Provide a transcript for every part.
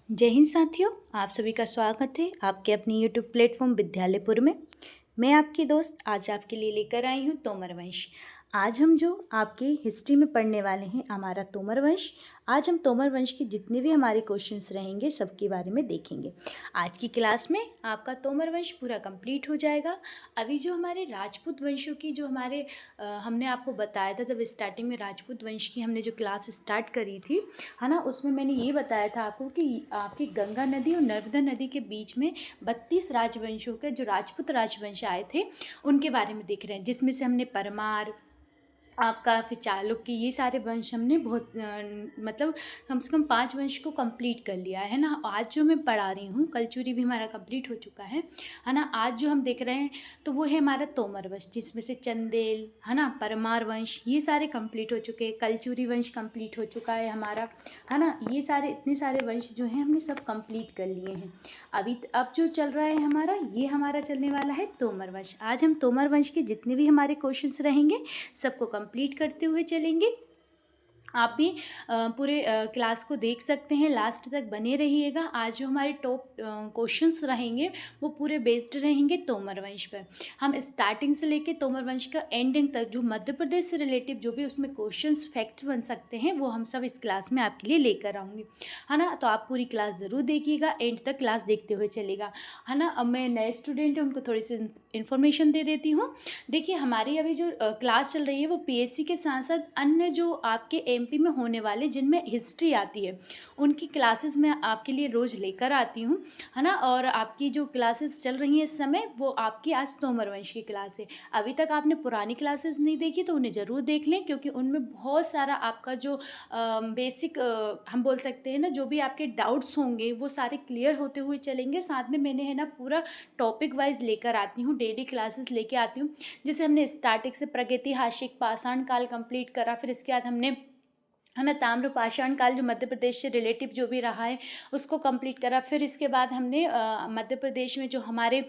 जय हिंद साथियों, आप सभी का स्वागत है आपके अपनी यूट्यूब प्लेटफॉर्म विद्यालयपुर में। मैं आपकी दोस्त आज आपके लिए लेकर आई हूँ तोमर वंश। आज हम जो आपकी हिस्ट्री में पढ़ने वाले हैं हमारा तोमर वंश। आज हम तोमर वंश के जितने भी हमारे क्वेश्चंस रहेंगे सबके बारे में देखेंगे। आज की क्लास में आपका तोमर वंश पूरा कंप्लीट हो जाएगा। अभी जो हमारे राजपूत वंशों की जो हमने आपको बताया था, तब स्टार्टिंग में राजपूत वंश की हमने जो क्लास स्टार्ट करी थी, है ना, उसमें मैंने ये बताया था आपको कि आपकी गंगा नदी और नर्मदा नदी के बीच में 32 राजवंशों के जो राजपूत राजवंश आए थे उनके बारे में देख रहे हैं, जिसमें से हमने परमार, आपका फिर चालुक्य, ये सारे वंश हमने बहुत मतलब कम से कम 5 वंश को कंप्लीट कर लिया है ना। आज जो मैं पढ़ा रही हूँ, कलचुरी भी हमारा कंप्लीट हो चुका है ना। आज जो हम देख रहे हैं तो वो है हमारा तोमर वंश, जिसमें से चंदेल, है ना, परमार वंश, ये सारे कंप्लीट हो चुके हैं। कलचुरी वंश कंप्लीट हो चुका है हमारा, है ना। ये सारे इतने सारे वंश जो हैं हमने सब कंप्लीट कर लिए हैं। अब जो चल रहा है हमारा चलने वाला है तोमर वंश। आज हम तोमर वंश के जितने भी हमारे क्वेश्चंस रहेंगे सबको कंप्लीट करते हुए चलेंगे। आप भी पूरे क्लास को देख सकते हैं, लास्ट तक बने रहिएगा। आज जो हमारे टॉप क्वेश्चंस रहेंगे वो पूरे बेस्ड रहेंगे तोमर वंश पर। हम स्टार्टिंग से लेके तोमर वंश का एंडिंग तक जो मध्य प्रदेश से रिलेटिव जो भी उसमें क्वेश्चंस फैक्ट्स बन सकते हैं वो हम सब इस क्लास में आपके लिए लेकर आऊँगी, है ना। तो आप पूरी क्लास ज़रूर देखिएगा, एंड तक क्लास देखते हुए चलेगा, है ना। अब मैं नए स्टूडेंट हैं उनको थोड़ी सी इन्फॉर्मेशन दे देती हूँ। देखिए, हमारी अभी जो क्लास चल रही है वो पीएससी के साथ साथ अन्य जो आपके एमपी में होने वाले जिनमें हिस्ट्री आती है उनकी क्लासेस मैं आपके लिए रोज़ लेकर आती हूँ, है ना। और आपकी जो क्लासेस चल रही हैं इस समय वो आपकी आज तोमर वंश की क्लास है। अभी तक आपने पुरानी क्लासेस नहीं देखी तो उन्हें ज़रूर देख लें, क्योंकि उनमें बहुत सारा आपका जो बेसिक हम बोल सकते हैं ना, जो भी आपके डाउट्स होंगे वो सारे क्लियर होते हुए चलेंगे। साथ में मैंने, है ना, पूरा टॉपिक वाइज लेकर आती हूँ, डेली क्लासेस लेके आती हूँ। जैसे हमने स्टार्टिंग से प्रागैतिहासिक पाषाण काल कंप्लीट करा, फिर इसके बाद हमने, है ना, ताम्र पाषाण काल जो मध्य प्रदेश से रिलेटिव जो भी रहा है उसको कंप्लीट करा। फिर इसके बाद हमने मध्य प्रदेश में जो हमारे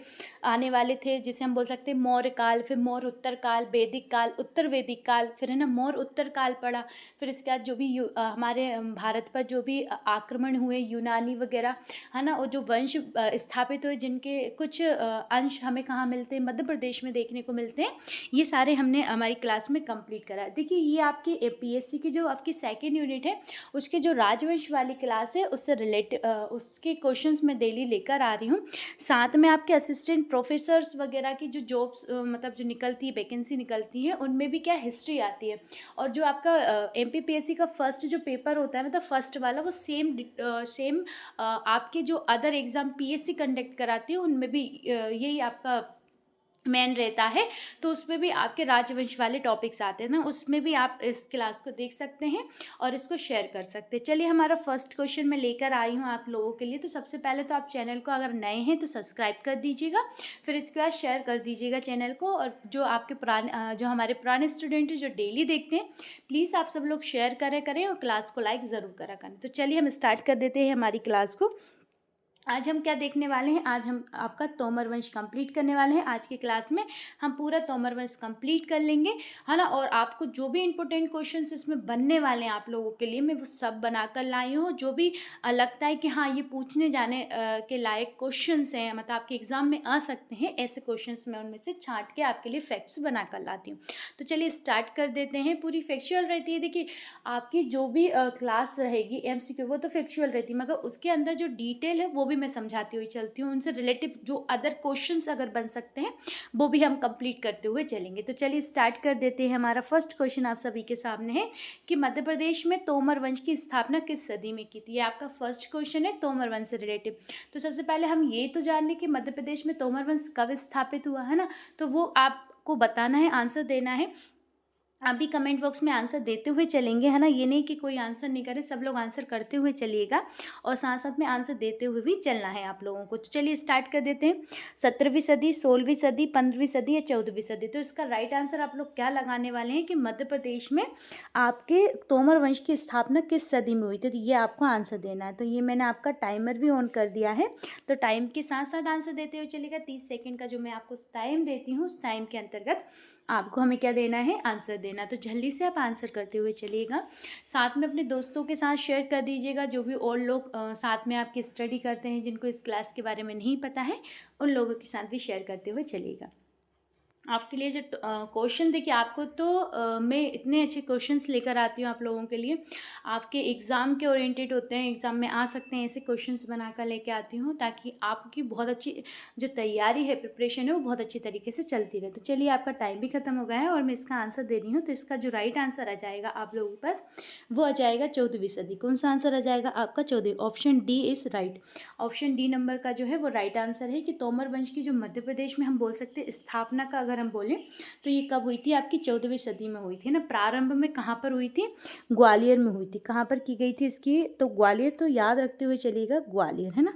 आने वाले थे, जिसे हम बोल सकते हैं मौर्य काल, फिर मौर्य उत्तर काल, वैदिक काल, उत्तर वैदिक काल, फिर, है ना, मौर्य उत्तर काल पड़ा। फिर इसके बाद जो भी हमारे भारत पर जो भी आक्रमण हुए यूनानी वगैरह, है ना, और जो वंश स्थापित हुए जिनके कुछ अंश हमें कहाँ मिलते हैं, मध्य प्रदेश में देखने को मिलते हैं, ये सारे हमने हमारी क्लास में कंप्लीट करा। देखिए, ये आपकी पीएससी की जो आपकी सेकेंड यूनिट है उसके जो राजवंश वाली क्लास है उससे रिलेटेड उसके क्वेश्चंस मैं डेली लेकर आ रही हूँ। साथ में आपके असिस्टेंट प्रोफेसर्स वगैरह की जो जॉब्स मतलब जो निकलती है, वैकेंसी निकलती है, उनमें भी क्या हिस्ट्री आती है। और जो आपका एमपीपीएससी का फर्स्ट जो पेपर होता है, मतलब फर्स्ट वाला, वो सेम आपके जो अदर एग्ज़ाम पीएससी कंडक्ट कराती है उनमें भी यही आपका मेन रहता है। तो उसमें भी आपके राजवंश वाले टॉपिक्स आते हैं ना, उसमें भी आप इस क्लास को देख सकते हैं और इसको शेयर कर सकते हैं। चलिए, हमारा फर्स्ट क्वेश्चन मैं लेकर आई हूँ आप लोगों के लिए। तो सबसे पहले तो आप चैनल को अगर नए हैं तो सब्सक्राइब कर दीजिएगा, फिर इसके बाद शेयर कर दीजिएगा चैनल को। और जो आपके पुराने जो हमारे पुराने स्टूडेंट हैं जो डेली देखते हैं, प्लीज़ आप सब लोग शेयर करें और क्लास को लाइक ज़रूर करा करें। तो चलिए हम स्टार्ट कर देते हैं हमारी क्लास को। आज हम क्या देखने वाले हैं, आज हम आपका तोमर वंश कंप्लीट करने वाले हैं। आज की क्लास में हम पूरा तोमर वंश कंप्लीट कर लेंगे, है ना। और आपको जो भी इंपॉर्टेंट क्वेश्चंस इसमें बनने वाले हैं आप लोगों के लिए, मैं वो सब बनाकर लाई हूँ। जो भी लगता है कि हाँ ये पूछने जाने के लायक क्वेश्चंस हैं, मतलब आपके एग्जाम में आ सकते हैं, ऐसे क्वेश्चंस मैं उनमें से छाँट के आपके लिए फैक्ट्स बना कर लाती हूँ। तो चलिए स्टार्ट कर देते हैं। पूरी फैक्चुअल रहती है। देखिए, आपकी जो भी क्लास रहेगी एमसीक्यू वो तो फैक्चुअल रहती है, मगर उसके अंदर जो डिटेल है वो भी मैं समझाती हुई चलती हूँ। उनसे रिलेटिव जो अदर क्वेश्चंस अगर बन सकते हैं वो भी हम कंप्लीट करते हुए चलेंगे। तो चलिए स्टार्ट कर देते हैं। हमारा फर्स्ट क्वेश्चन आप सभी के सामने है कि मध्य प्रदेश में तोमर वंश की स्थापना किस सदी में की थी। ये आपका फर्स्ट क्वेश्चन है तोमर वंश से रिलेटिव। तो सबसे पहले हम ये तो जान लें कि मध्य प्रदेश में तोमर वंश कब स्थापित हुआ, है ना। तो वो आपको बताना है, आंसर देना है। आप भी कमेंट बॉक्स में आंसर देते हुए चलेंगे, है ना। ये नहीं कि कोई आंसर नहीं करे, सब लोग आंसर करते हुए चलिएगा और साथ साथ में आंसर देते हुए भी चलना है आप लोगों को। तो चलिए स्टार्ट कर देते हैं। 17वीं सदी, 16वीं सदी, 15वीं सदी या 14वीं सदी। तो इसका राइट आंसर आप लोग क्या लगाने वाले हैं कि मध्य प्रदेश में आपके तोमर वंश की स्थापना किस सदी में हुई थी। तो ये आपको आंसर देना है। तो ये मैंने आपका टाइमर भी ऑन कर दिया है, तो टाइम के साथ साथ आंसर देते हुए चलिएगा। 30 सेकेंड का जो मैं आपको टाइम देती हूँ उस टाइम के अंतर्गत आपको हमें क्या देना है, आंसर देना लेना। तो जल्दी से आप आंसर करते हुए चलिएगा, साथ में अपने दोस्तों के साथ शेयर कर दीजिएगा, जो भी और लोग साथ में आपके स्टडी करते हैं, जिनको इस क्लास के बारे में नहीं पता है, उन लोगों के साथ भी शेयर करते हुए चलिएगा। आपके लिए जो क्वेश्चन देखिए, आपको तो मैं इतने अच्छे क्वेश्चंस लेकर आती हूँ आप लोगों के लिए, आपके एग्ज़ाम के ओरिएंटेड होते हैं, एग्ज़ाम में आ सकते हैं, ऐसे क्वेश्चंस बनाकर लेके आती हूँ ताकि आपकी बहुत अच्छी जो तैयारी है, प्रिपरेशन है, वो बहुत अच्छी तरीके से चलती रहे। तो चलिए, आपका टाइम भी ख़त्म हो गया है और मैं इसका आंसर दे रही हूँ। तो इसका जो राइट आंसर आ जाएगा आप लोगों के पास, वो आ जाएगा 14वीं सदी। कौन सा आंसर आ जाएगा आपका? 14वीं। Option D is right. Option D number का जो है वो राइट आंसर है कि तोमर वंश की जो मध्य प्रदेश में हम बोल सकते हैं स्थापना का अगर हम बोलें तो ये कब हुई थी? आपकी 14वीं सदी में हुई थी ना। प्रारंभ में कहाँ पर हुई थी? ग्वालियर में हुई थी। कहाँ पर की गई थी इसकी? तो ग्वालियर, तो याद रखते हुए चलिएगा, ग्वालियर, है ना।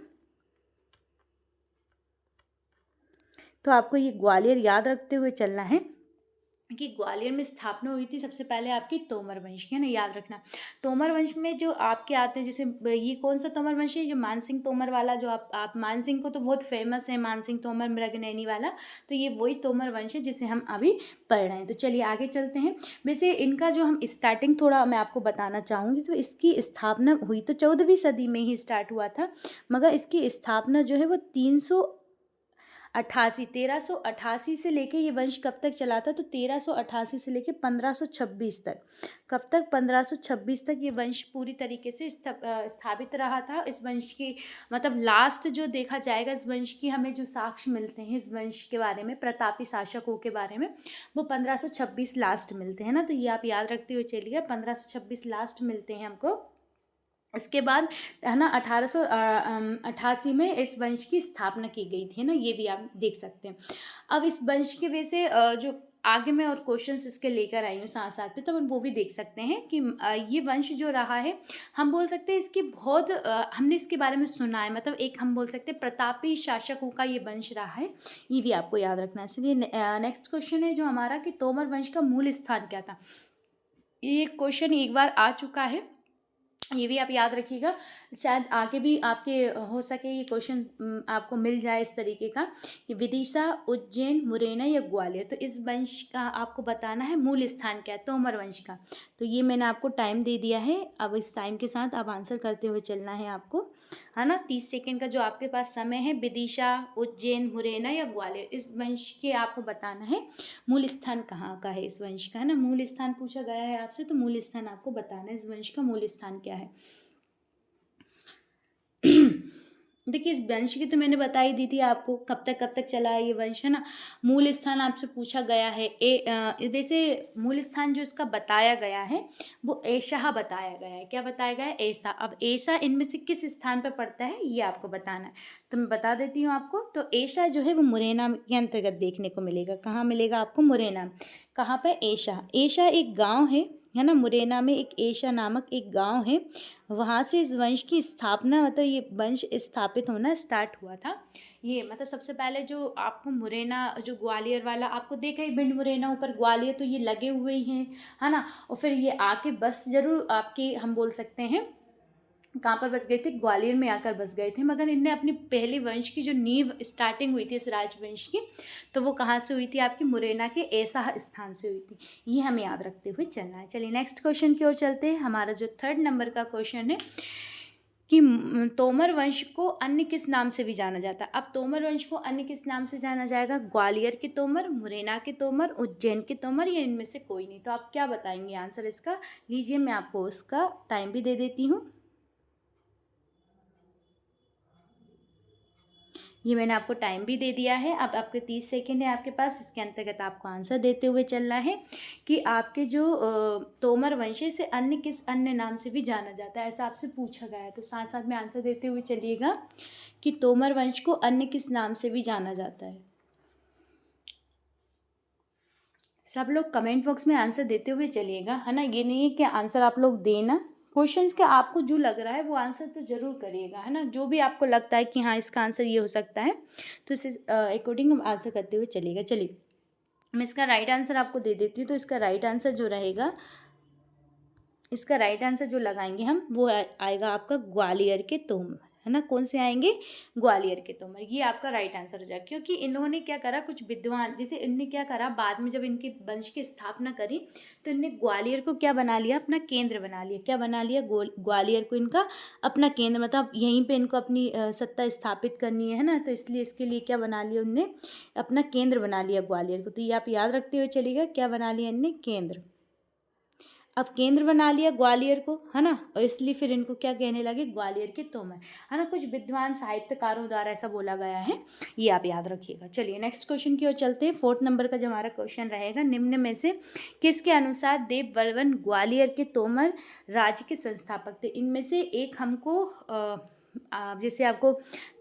तो आपको ये ग्वालियर याद रखते हुए चलना है कि ग्वालियर में स्थापना हुई थी सबसे पहले आपकी तोमर वंश की, है ना, याद रखना। तोमर वंश में जो आपके आते हैं, जैसे ये कौन सा तोमर वंश है? जो मानसिंह तोमर वाला, जो आप मानसिंह को तो बहुत फेमस है, मानसिंह तोमर मृगनयनी वाला, तो ये वही तोमर वंश है जिसे हम अभी पढ़ रहे हैं। तो चलिए आगे चलते हैं। वैसे इनका जो हम स्टार्टिंग थोड़ा मैं आपको बताना चाहूँगी, तो इसकी स्थापना हुई तो 14वीं सदी में ही स्टार्ट हुआ था, मगर इसकी स्थापना जो है वो 1388 से लेके ये वंश कब तक चला था? तो 1388 से लेके 1526 तक। कब तक? 1526 तक ये वंश पूरी तरीके से स्थापित रहा था। इस वंश की मतलब लास्ट जो देखा जाएगा, इस वंश की हमें जो साक्ष्य मिलते हैं इस वंश के बारे में, प्रतापी शासकों के बारे में, वो 1526 लास्ट मिलते हैं ना। तो ये आप याद रखते हुए चलिए, 1526 लास्ट मिलते हैं हमको। इसके बाद, है ना, 1888 में इस वंश की स्थापना की गई थी ना, ये भी आप देख सकते हैं। अब इस वंश की वजह से जो आगे मैं और क्वेश्चंस इसके लेकर आई हूँ साथ साथ में, तो हम वो भी देख सकते हैं कि ये वंश जो रहा है, हम बोल सकते हैं इसकी बहुत हमने इसके बारे में सुना है, मतलब एक हम बोल सकते हैं प्रतापी शासकों का ये वंश रहा है, ये भी आपको याद रखना है। इसलिए नेक्स्ट क्वेश्चन है जो हमारा कि तोमर वंश का मूल स्थान क्या था। ये क्वेश्चन एक बार आ चुका है, ये भी आप याद रखिएगा, शायद आगे भी आपके हो सके ये क्वेश्चन आपको मिल जाए इस तरीके का कि विदिशा, उज्जैन, मुरैना या ग्वालियर। तो इस वंश का आपको बताना है मूल स्थान क्या है तोमर वंश का। तो ये मैंने आपको टाइम दे दिया है, अब इस टाइम के साथ आप आंसर करते हुए चलना है आपको, है ना। 30 सेकेंड का जो आपके पास समय है। विदिशा, उज्जैन, मुरैना या ग्वालियर, इस वंश के आपको बताना है मूल स्थान कहाँ का है इस वंश का, है ना। मूल स्थान पूछा गया है आपसे, तो मूल स्थान आपको बताना है इस वंश का मूल स्थान क्या है। देखिए, इस वंश की तो मैंने बता ही दी थी आपको, कब तक चला है ये वंश, है ना। मूल स्थान आपसे पूछा गया है। वैसे मूल स्थान जो इसका बताया गया है वो ऐसा बताया गया है। क्या बताया गया है? ऐसा। अब ऐसा इनमें से किस स्थान पर पड़ता है ये आपको बताना है, तो मैं बता देती हूँ आपको। तो ऐसा जो है वो मुरैना के अंतर्गत देखने को मिलेगा। कहाँ मिलेगा आपको? मुरैना। कहाँ पर? ऐसा। ऐसा एक गाँव है ना। मुरैना में एक ऐसा नामक एक गांव है, वहाँ से इस वंश की स्थापना, मतलब ये वंश स्थापित होना स्टार्ट हुआ था। ये मतलब सबसे पहले जो आपको मुरैना, जो ग्वालियर वाला आपको देखा ही, भिंड मुरैना ऊपर ग्वालियर, तो ये लगे हुए ही हैं, है ना। और फिर ये आके बस जरूर आपके, हम बोल सकते हैं कहाँ पर बस गए थे? ग्वालियर में आकर बस गए थे। मगर इनने अपनी पहले वंश की जो नींव स्टार्टिंग हुई थी इस राजवंश की, तो वो कहाँ से हुई थी? आपकी मुरैना के ऐसा स्थान से हुई थी। ये हमें याद रखते हुए चलना है। चलिए नेक्स्ट क्वेश्चन की ओर चलते हैं। हमारा जो 3rd नंबर का क्वेश्चन है कि तोमर वंश को अन्य किस नाम से भी जाना जाता है। अब तोमर वंश को अन्य किस नाम से जाना जाएगा? ग्वालियर के तोमर, मुरैना के तोमर, उज्जैन के तोमर, या इनमें से कोई नहीं। तो आप क्या बताएंगे आंसर इसका? लीजिए, मैं आपको उसका टाइम भी दे देती हूँ। ये मैंने आपको टाइम भी दे दिया है। अब आपके 30 सेकेंड है आपके पास, इसके अंतर्गत आपको आंसर देते हुए चलना है कि आपके जो तोमर वंश है, इसे अन्य किस अन्य नाम से भी जाना जाता है, ऐसा आपसे पूछा गया है। तो साथ साथ में आंसर देते हुए चलिएगा कि तोमर वंश को अन्य किस नाम से भी जाना जाता है। सब लोग कमेंट बॉक्स में आंसर देते हुए चलिएगा, है ना। ये नहीं है कि आंसर आप लोग देना, क्वेश्चंस के आपको जो लग रहा है वो आंसर तो ज़रूर करिएगा, है ना। जो भी आपको लगता है कि हाँ इसका आंसर ये हो सकता है, तो इस अकॉर्डिंग हम आंसर करते हुए चलिएगा। चलिए, मैं इसका राइट आंसर आपको दे देती हूँ। तो इसका राइट आंसर जो रहेगा, इसका राइट आंसर जो लगाएंगे हम, वो आएगा आपका ग्वालियर के तोमर, है है ना, कौन से आएंगे, ग्वालियर के तोमर। ये आपका राइट आंसर हो जाएगा, क्योंकि इन्होंने क्या करा, कुछ विद्वान जैसे इनने क्या करा, बाद में जब इनके वंश की स्थापना करी तो इनने ग्वालियर को क्या बना लिया, अपना केंद्र बना लिया। क्या बना लिया, ग्वालियर को इनका अपना केंद्र, मतलब यहीं पे इनको अपनी सत्ता स्थापित करनी है ना, तो इसलिए इसके लिए क्या बना लिया उनने, अपना केंद्र बना लिया ग्वालियर को। तो ये आप याद रखते हुए चलिएगा, क्या बना लिया इनने, केंद्र। अब केंद्र बना लिया ग्वालियर को, है ना, और इसलिए फिर इनको क्या कहने लगे, ग्वालियर के तोमर, है ना। कुछ विद्वान साहित्यकारों द्वारा ऐसा बोला गया है, ये आप याद रखिएगा। चलिए नेक्स्ट क्वेश्चन की ओर चलते हैं। 4th नंबर का जो हमारा क्वेश्चन रहेगा, निम्न में से किसके अनुसार देव बर्मन ग्वालियर के तोमर राज्य के संस्थापक थे। इनमें से एक हमको जैसे आपको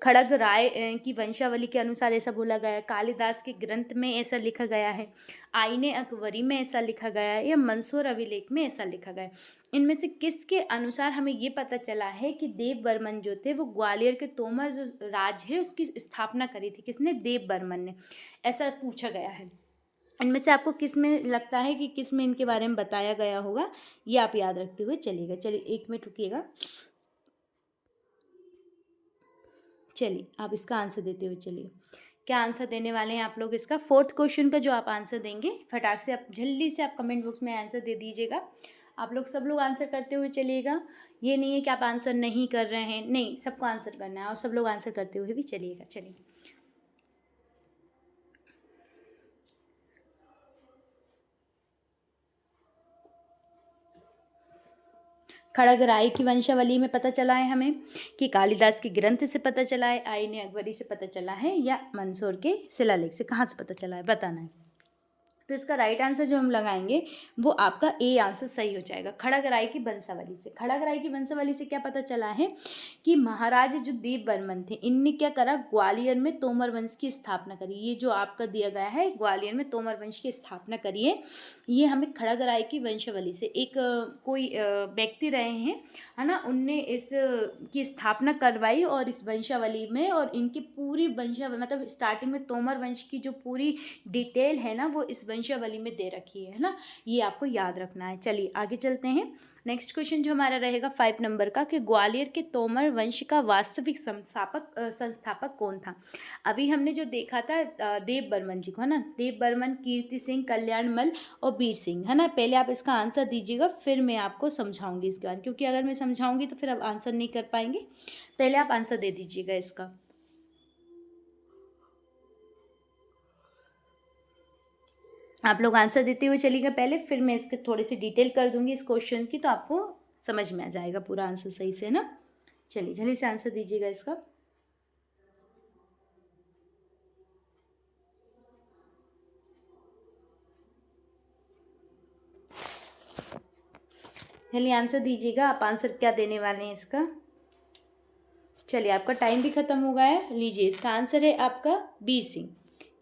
खड़ग राय की वंशावली के अनुसार ऐसा बोला गया है, कालिदास के ग्रंथ में ऐसा लिखा गया है, आईने अकबरी में ऐसा लिखा गया है, या मंसूर अभिलेख में ऐसा लिखा गया है। इनमें से किसके अनुसार हमें ये पता चला है कि देव बर्मन जो थे वो ग्वालियर के तोमर जो राज है उसकी स्थापना करी थी, किसने, देव बर्मन ने, ऐसा पूछा गया है। इनमें से आपको किस में लगता है कि किस में इनके बारे में बताया गया होगा, ये आप याद रखते हुए चलिएगा। चलिए 1 मिनट रुकिएगा। चलिए आप इसका आंसर देते हुए चलिए, क्या आंसर देने वाले हैं आप लोग इसका। 4th क्वेश्चन का जो आप आंसर देंगे, फटाक से आप जल्दी से आप कमेंट बॉक्स में आंसर दे दीजिएगा। आप लोग सब लोग आंसर करते हुए चलिएगा, ये नहीं है कि आप आंसर नहीं कर रहे हैं, नहीं, सबको आंसर करना है और सब लोग आंसर करते हुए भी चलिएगा। चलिए खड़ग राय की वंशावली में पता चला है हमें, कि कालिदास के ग्रंथ से पता चला है, आईने अकबरी से पता चला है, या मंसूर के शिलालेख से, कहाँ से पता चला है बताना है। तो इसका राइट आंसर जो हम लगाएंगे वो आपका ए आंसर सही हो जाएगा, खड़ग राय की वंशावली से। खड़ग राय की वंशावली से क्या पता चला है कि महाराज जो देव बर्मन थे, इनने क्या करा, ग्वालियर में तोमर वंश की स्थापना करी। ये जो आपका दिया गया है, ग्वालियर में तोमर वंश की स्थापना करी है, ये हमें खड़ग राय की वंशावली से, एक कोई व्यक्ति रहे हैं, है ना, उनने इस की स्थापना करवाई, और इस वंशावली में, और इनकी पूरी वंशावली मतलब स्टार्टिंग में तोमर वंश की जो पूरी डिटेल है ना, वो इस वंशावली में दे रखी है ना, ये आपको याद रखना है। चलिए आगे चलते हैं। नेक्स्ट क्वेश्चन जो हमारा रहेगा 5 नंबर का, कि ग्वालियर के तोमर वंश का वास्तविक संस्थापक कौन था। अभी हमने जो देखा था देव बर्मन जी को, है ना, देव बर्मन, कीर्ति सिंह, कल्याणमल और वीर सिंह, है ना। पहले आप इसका आंसर दीजिएगा, फिर मैं आपको समझाऊंगी इसके बाद, क्योंकि अगर मैं समझाऊंगी तो फिर आप आंसर नहीं कर पाएंगे। पहले आप आंसर दे दीजिएगा इसका। आप लोग आंसर देते हुए चलिएगा पहले, फिर मैं इसके थोड़ी सी डिटेल कर दूंगी इस क्वेश्चन की, तो आपको समझ में आ जाएगा पूरा आंसर सही से, ना। चलिए जल्दी से आंसर दीजिएगा इसका। चलिए आंसर दीजिएगा, आप आंसर क्या देने वाले हैं इसका। चलिए आपका टाइम भी खत्म हो गया है, लीजिए इसका आंसर है आपका वीर सिंह।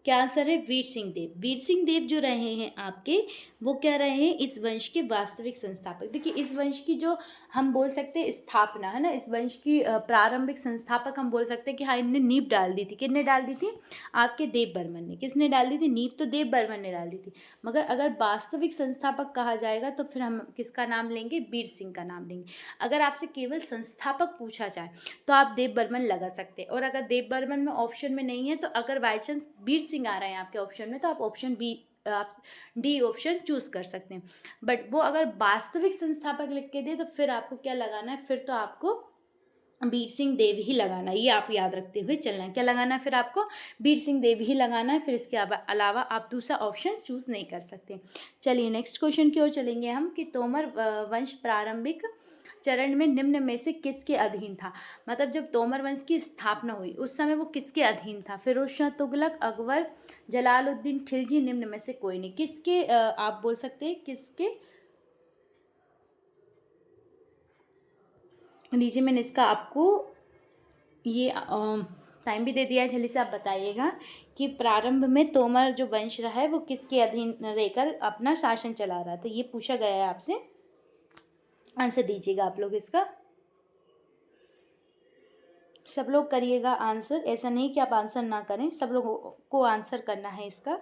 क्या आंसर है, वीर सिंह देव। वीर सिंह देव जो रहे हैं आपके, वो क्या रहे हैं, इस वंश के वास्तविक संस्थापक। देखिए इस वंश की जो हम बोल सकते हैं स्थापना, है ना, इस वंश की प्रारंभिक संस्थापक हम बोल सकते हैं कि हाँ, इनने नींव डाल दी थी। किसने डाल दी थी, आपके देव बर्मन ने। किसने डाल दी थी नींव, तो देव बर्मन ने डाल दी थी। मगर अगर वास्तविक संस्थापक कहा जाएगा तो फिर हम किसका नाम लेंगे, वीर सिंह का नाम लेंगे। अगर आपसे केवल संस्थापक पूछा जाए तो आप देव बर्मन लगा सकते हैं, और अगर देव बर्मन में ऑप्शन में नहीं है, तो अगर बाई चांस वीर सिंह आ रहे हैं आपके ऑप्शन में, तो आप ऑप्शन बी, आप डी ऑप्शन चूज कर सकते हैं। बट वो अगर वास्तविक संस्थापक लिख के दे तो फिर आपको क्या लगाना है, फिर तो आपको वीर सिंह देव ही लगाना है। ये आप याद रखते हुए चलना है, क्या लगाना है फिर आपको, वीर सिंह देव ही लगाना है। फिर इसके अलावा आप दूसरा ऑप्शन चूज नहीं कर सकते। चलिए नेक्स्ट क्वेश्चन की ओर चलेंगे हम, कि तोमर वंश प्रारंभिक चरण में निम्न में से किसके अधीन था। मतलब जब तोमर वंश की स्थापना हुई उस समय वो किसके अधीन था, फिरोज शाह तुगलक, अकबर, जलालुद्दीन खिलजी, निम्न में से कोई नहीं। किसके आप बोल सकते हैं किसके, लीजिए मैंने इसका आपको ये टाइम भी दे दिया है, जल्दी से आप बताइएगा कि प्रारंभ में तोमर जो वंश रहा है वो किसके अधीन रहकर अपना शासन चला रहा था, ये पूछा गया है आपसे। आंसर दीजिएगा आप लोग इसका, सब लोग करिएगा आंसर, ऐसा नहीं कि आप आंसर ना करें, सब लोगों को आंसर करना है इसका।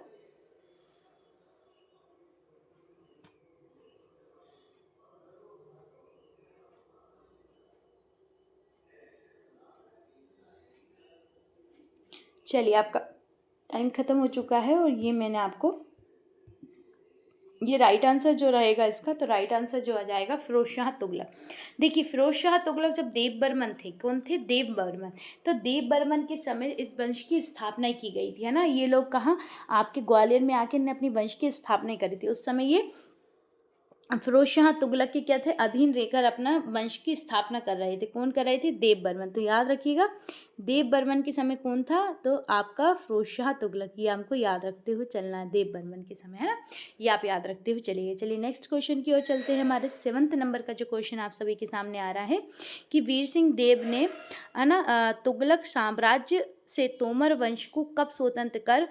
चलिए, आपका टाइम ख़त्म हो चुका है और ये मैंने आपको ये राइट आंसर जो रहेगा इसका, तो राइट आंसर जो आ जाएगा फिरोज शाह तुगलक। देखिए, फिरोज शाह तुगलक जब देव बर्मन थे, कौन थे? देव बर्मन। तो देव बर्मन के समय इस वंश की स्थापना की गई थी, है ना। ये लोग कहाँ? आपके ग्वालियर में आके इन्हें अपनी वंश की स्थापना करी थी। उस समय ये फिरोज शाह तुगलक के क्या थे? अधीन रहकर अपना वंश की स्थापना कर रहे थे। कौन कर रहे थे? देव बर्मन। तो याद रखिएगा, देव बर्मन के समय कौन था? तो आपका फिरोज शाह तुगलक। ये हमको याद रखते हुए चलना है, देव बर्मन के समय, है ना। ये आप याद रखते हुए चलिए। चलिए नेक्स्ट क्वेश्चन की ओर चलते हैं। हमारे 7th नंबर का जो क्वेश्चन आप सभी के सामने आ रहा है कि वीर सिंह देव ने, है ना, तुगलक साम्राज्य से तोमर वंश को कब स्वतंत्र कर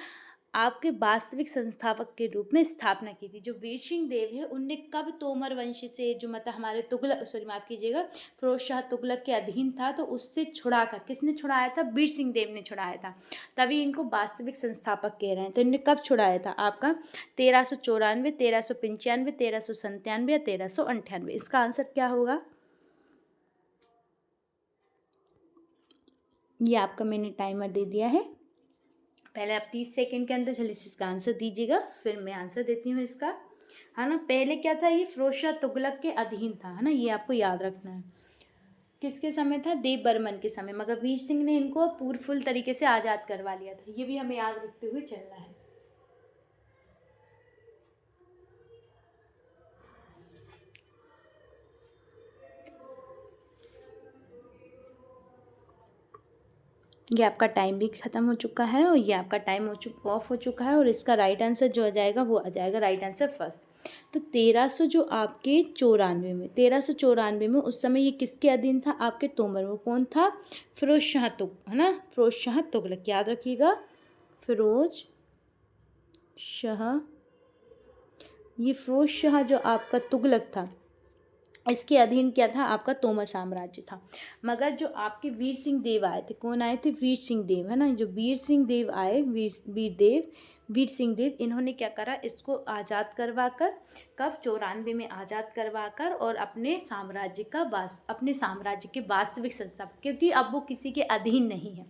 आपके वास्तविक संस्थापक के रूप में स्थापना की थी? जो वीर सिंह देव है उनने कब तोमर वंश से, जो मतलब हमारे तुगलक, सॉरी माफ़ कीजिएगा, फिरोज शाह तुगलक के अधीन था, तो उससे छुड़ाकर, किसने छुड़ाया था? वीर सिंह देव ने छुड़ाया था। तभी इनको वास्तविक संस्थापक कह रहे हैं। तो इन्हें कब छुड़ाया था? आपका 1394, 1395, 1397 या 1398। इसका आंसर क्या होगा? ये आपका मैंने टाइमर दे दिया है। पहले आप 30 सेकंड के अंदर जल्दी से इसका आंसर दीजिएगा, फिर मैं आंसर देती हूँ इसका, है ना। पहले क्या था? ये फिरोज शाह तुगलक के अधीन था, है ना। ये आपको याद रखना है। किसके समय था? देव बर्मन के समय। मगर वीर सिंह ने इनको पूर्ण फुल तरीके से आज़ाद करवा लिया था। ये भी हमें याद रखते हुए चलना है। ये आपका टाइम भी ख़त्म हो चुका है और ये आपका टाइम ऑफ हो चुका है। और इसका राइट आंसर जो आ जाएगा वो आ जाएगा राइट आंसर फर्स्ट। तो 1300 जो आपके 94 में, 1394 में उस समय ये किसके अधीन था? आपके तोमर। वो कौन था? फिरोज शाह है ना, फिरोज शाह तुगलक। याद रखिएगा, फिरोज शाह। ये फिरोज शाह जो आपका तुगलक था, इसके अधीन क्या था? आपका तोमर साम्राज्य था। मगर जो आपके वीर सिंह देव आए थे, कौन आए थे? वीर सिंह देव, है ना। जो वीर सिंह देव आए, वीर सिंह देव, इन्होंने क्या करा? इसको आज़ाद करवा कर, कब? 94 में आज़ाद करवा कर, और अपने साम्राज्य के वास्तविक संस्थापक, क्योंकि अब वो किसी के अधीन नहीं है।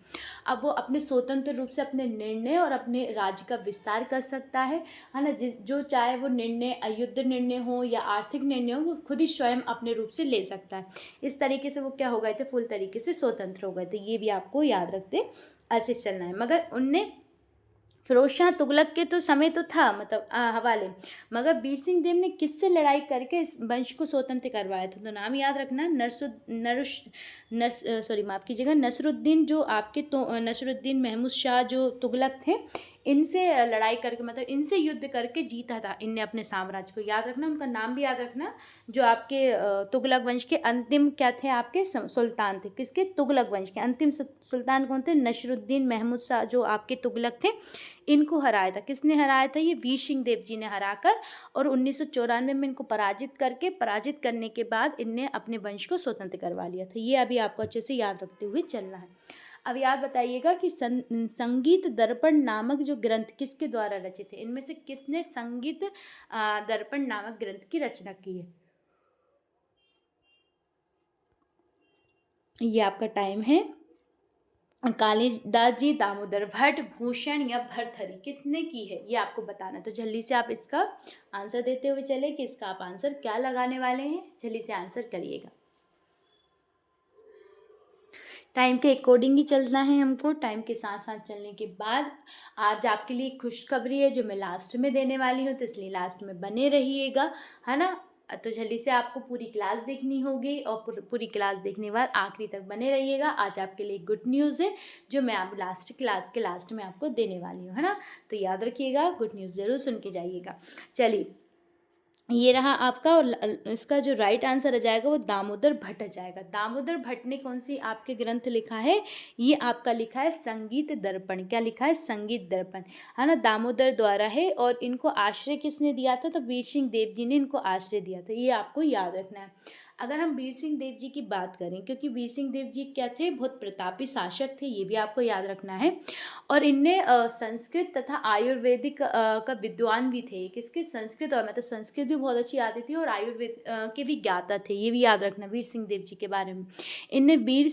अब वो अपने स्वतंत्र रूप से अपने निर्णय और अपने राज्य का विस्तार कर सकता है ना। जो चाहे वो निर्णय, युद्ध निर्णय हो या आर्थिक निर्णय हो, वो खुद ही स्वयं अपने रूप से ले सकता है। इस तरीके से वो क्या हो गए थे? फुल तरीके से स्वतंत्र हो गए थे। ये भी आपको याद रखते अच्छे से चलना है। मगर उनने, फिरोज शाह तुगलक के तो समय तो था, मतलब हवाले, मगर वीर सिंह देव ने किससे लड़ाई करके इस वंश को स्वतंत्र करवाया था? तो नाम याद रखना, माफ़ कीजिएगा, नसरुद्दीन। जो आपके तो नसरुद्दीन महमूद शाह जो तुगलक थे, इनसे लड़ाई करके, मतलब इनसे युद्ध करके जीता था इनने अपने साम्राज्य को। याद रखना, उनका नाम भी याद रखना। जो आपके तुगलक वंश के अंतिम क्या थे? आपके सुल्तान थे। किसके? तुगलक वंश के अंतिम सुल्तान कौन थे? नसरुद्दीन महमूद शाह जो आपके तुगलक थे, इनको हराया था। किसने हराया था? ये वीर सिंह देव जी ने हराकर, और 1994 में इनको पराजित करने के बाद इनने अपने वंश को स्वतंत्र करवा लिया था। ये अभी आपको अच्छे से याद रखते हुए चलना है। अब याद बताइएगा कि संगीत दर्पण नामक जो ग्रंथ किसके द्वारा रचित है? इनमें से किसने संगीत दर्पण नामक ग्रंथ की रचना की है? ये आपका टाइम है। कालिदास जी, दामोदर भट्ट, भूषण या भर्तृहरि, किसने की है? ये आपको बताना। तो जल्दी से आप इसका आंसर देते हुए चले कि इसका आप आंसर क्या लगाने वाले हैं। जल्दी से आंसर करिएगा। टाइम के अकॉर्डिंग ही चलना है हमको। टाइम के साथ साथ चलने के बाद आज आपके लिए खुशखबरी है जो मैं लास्ट में देने वाली हूँ, तो इसलिए लास्ट में बने रहिएगा, है ना। तो जल्दी से आपको पूरी क्लास देखनी होगी, और पूरी क्लास देखने के बाद आखिरी तक बने रहिएगा। आज आपके लिए गुड न्यूज़ है जो मैं आप क्लास के लास्ट में आपको देने वाली हूँ, है ना। तो याद रखिएगा, गुड न्यूज़ ज़रूर सुन के जाइएगा। चलिए, ये रहा आपका, और इसका जो राइट आंसर आ जाएगा वो दामोदर भट्ट आ जाएगा। दामोदर भट्ट ने कौन सी आपके ग्रंथ लिखा है? ये आपका लिखा है संगीत दर्पण। क्या लिखा है? संगीत दर्पण, है ना। दामोदर द्वारा है, और इनको आश्रय किसने दिया था? तो वीर सिंह देव जी ने इनको आश्रय दिया था। ये आपको याद रखना है। अगर हम वीर सिंह देव जी की बात करें, क्योंकि वीर सिंह देव जी क्या थे? बहुत प्रतापी शासक थे, ये भी आपको याद रखना है। और इनने संस्कृत तथा आयुर्वेदिक का विद्वान भी थे। किसके? संस्कृत, और मतलब संस्कृत भी बहुत अच्छी आती थी, और आयुर्वेद के भी ज्ञाता थे। ये भी याद रखना वीर सिंह देव जी के बारे में। इनने वीर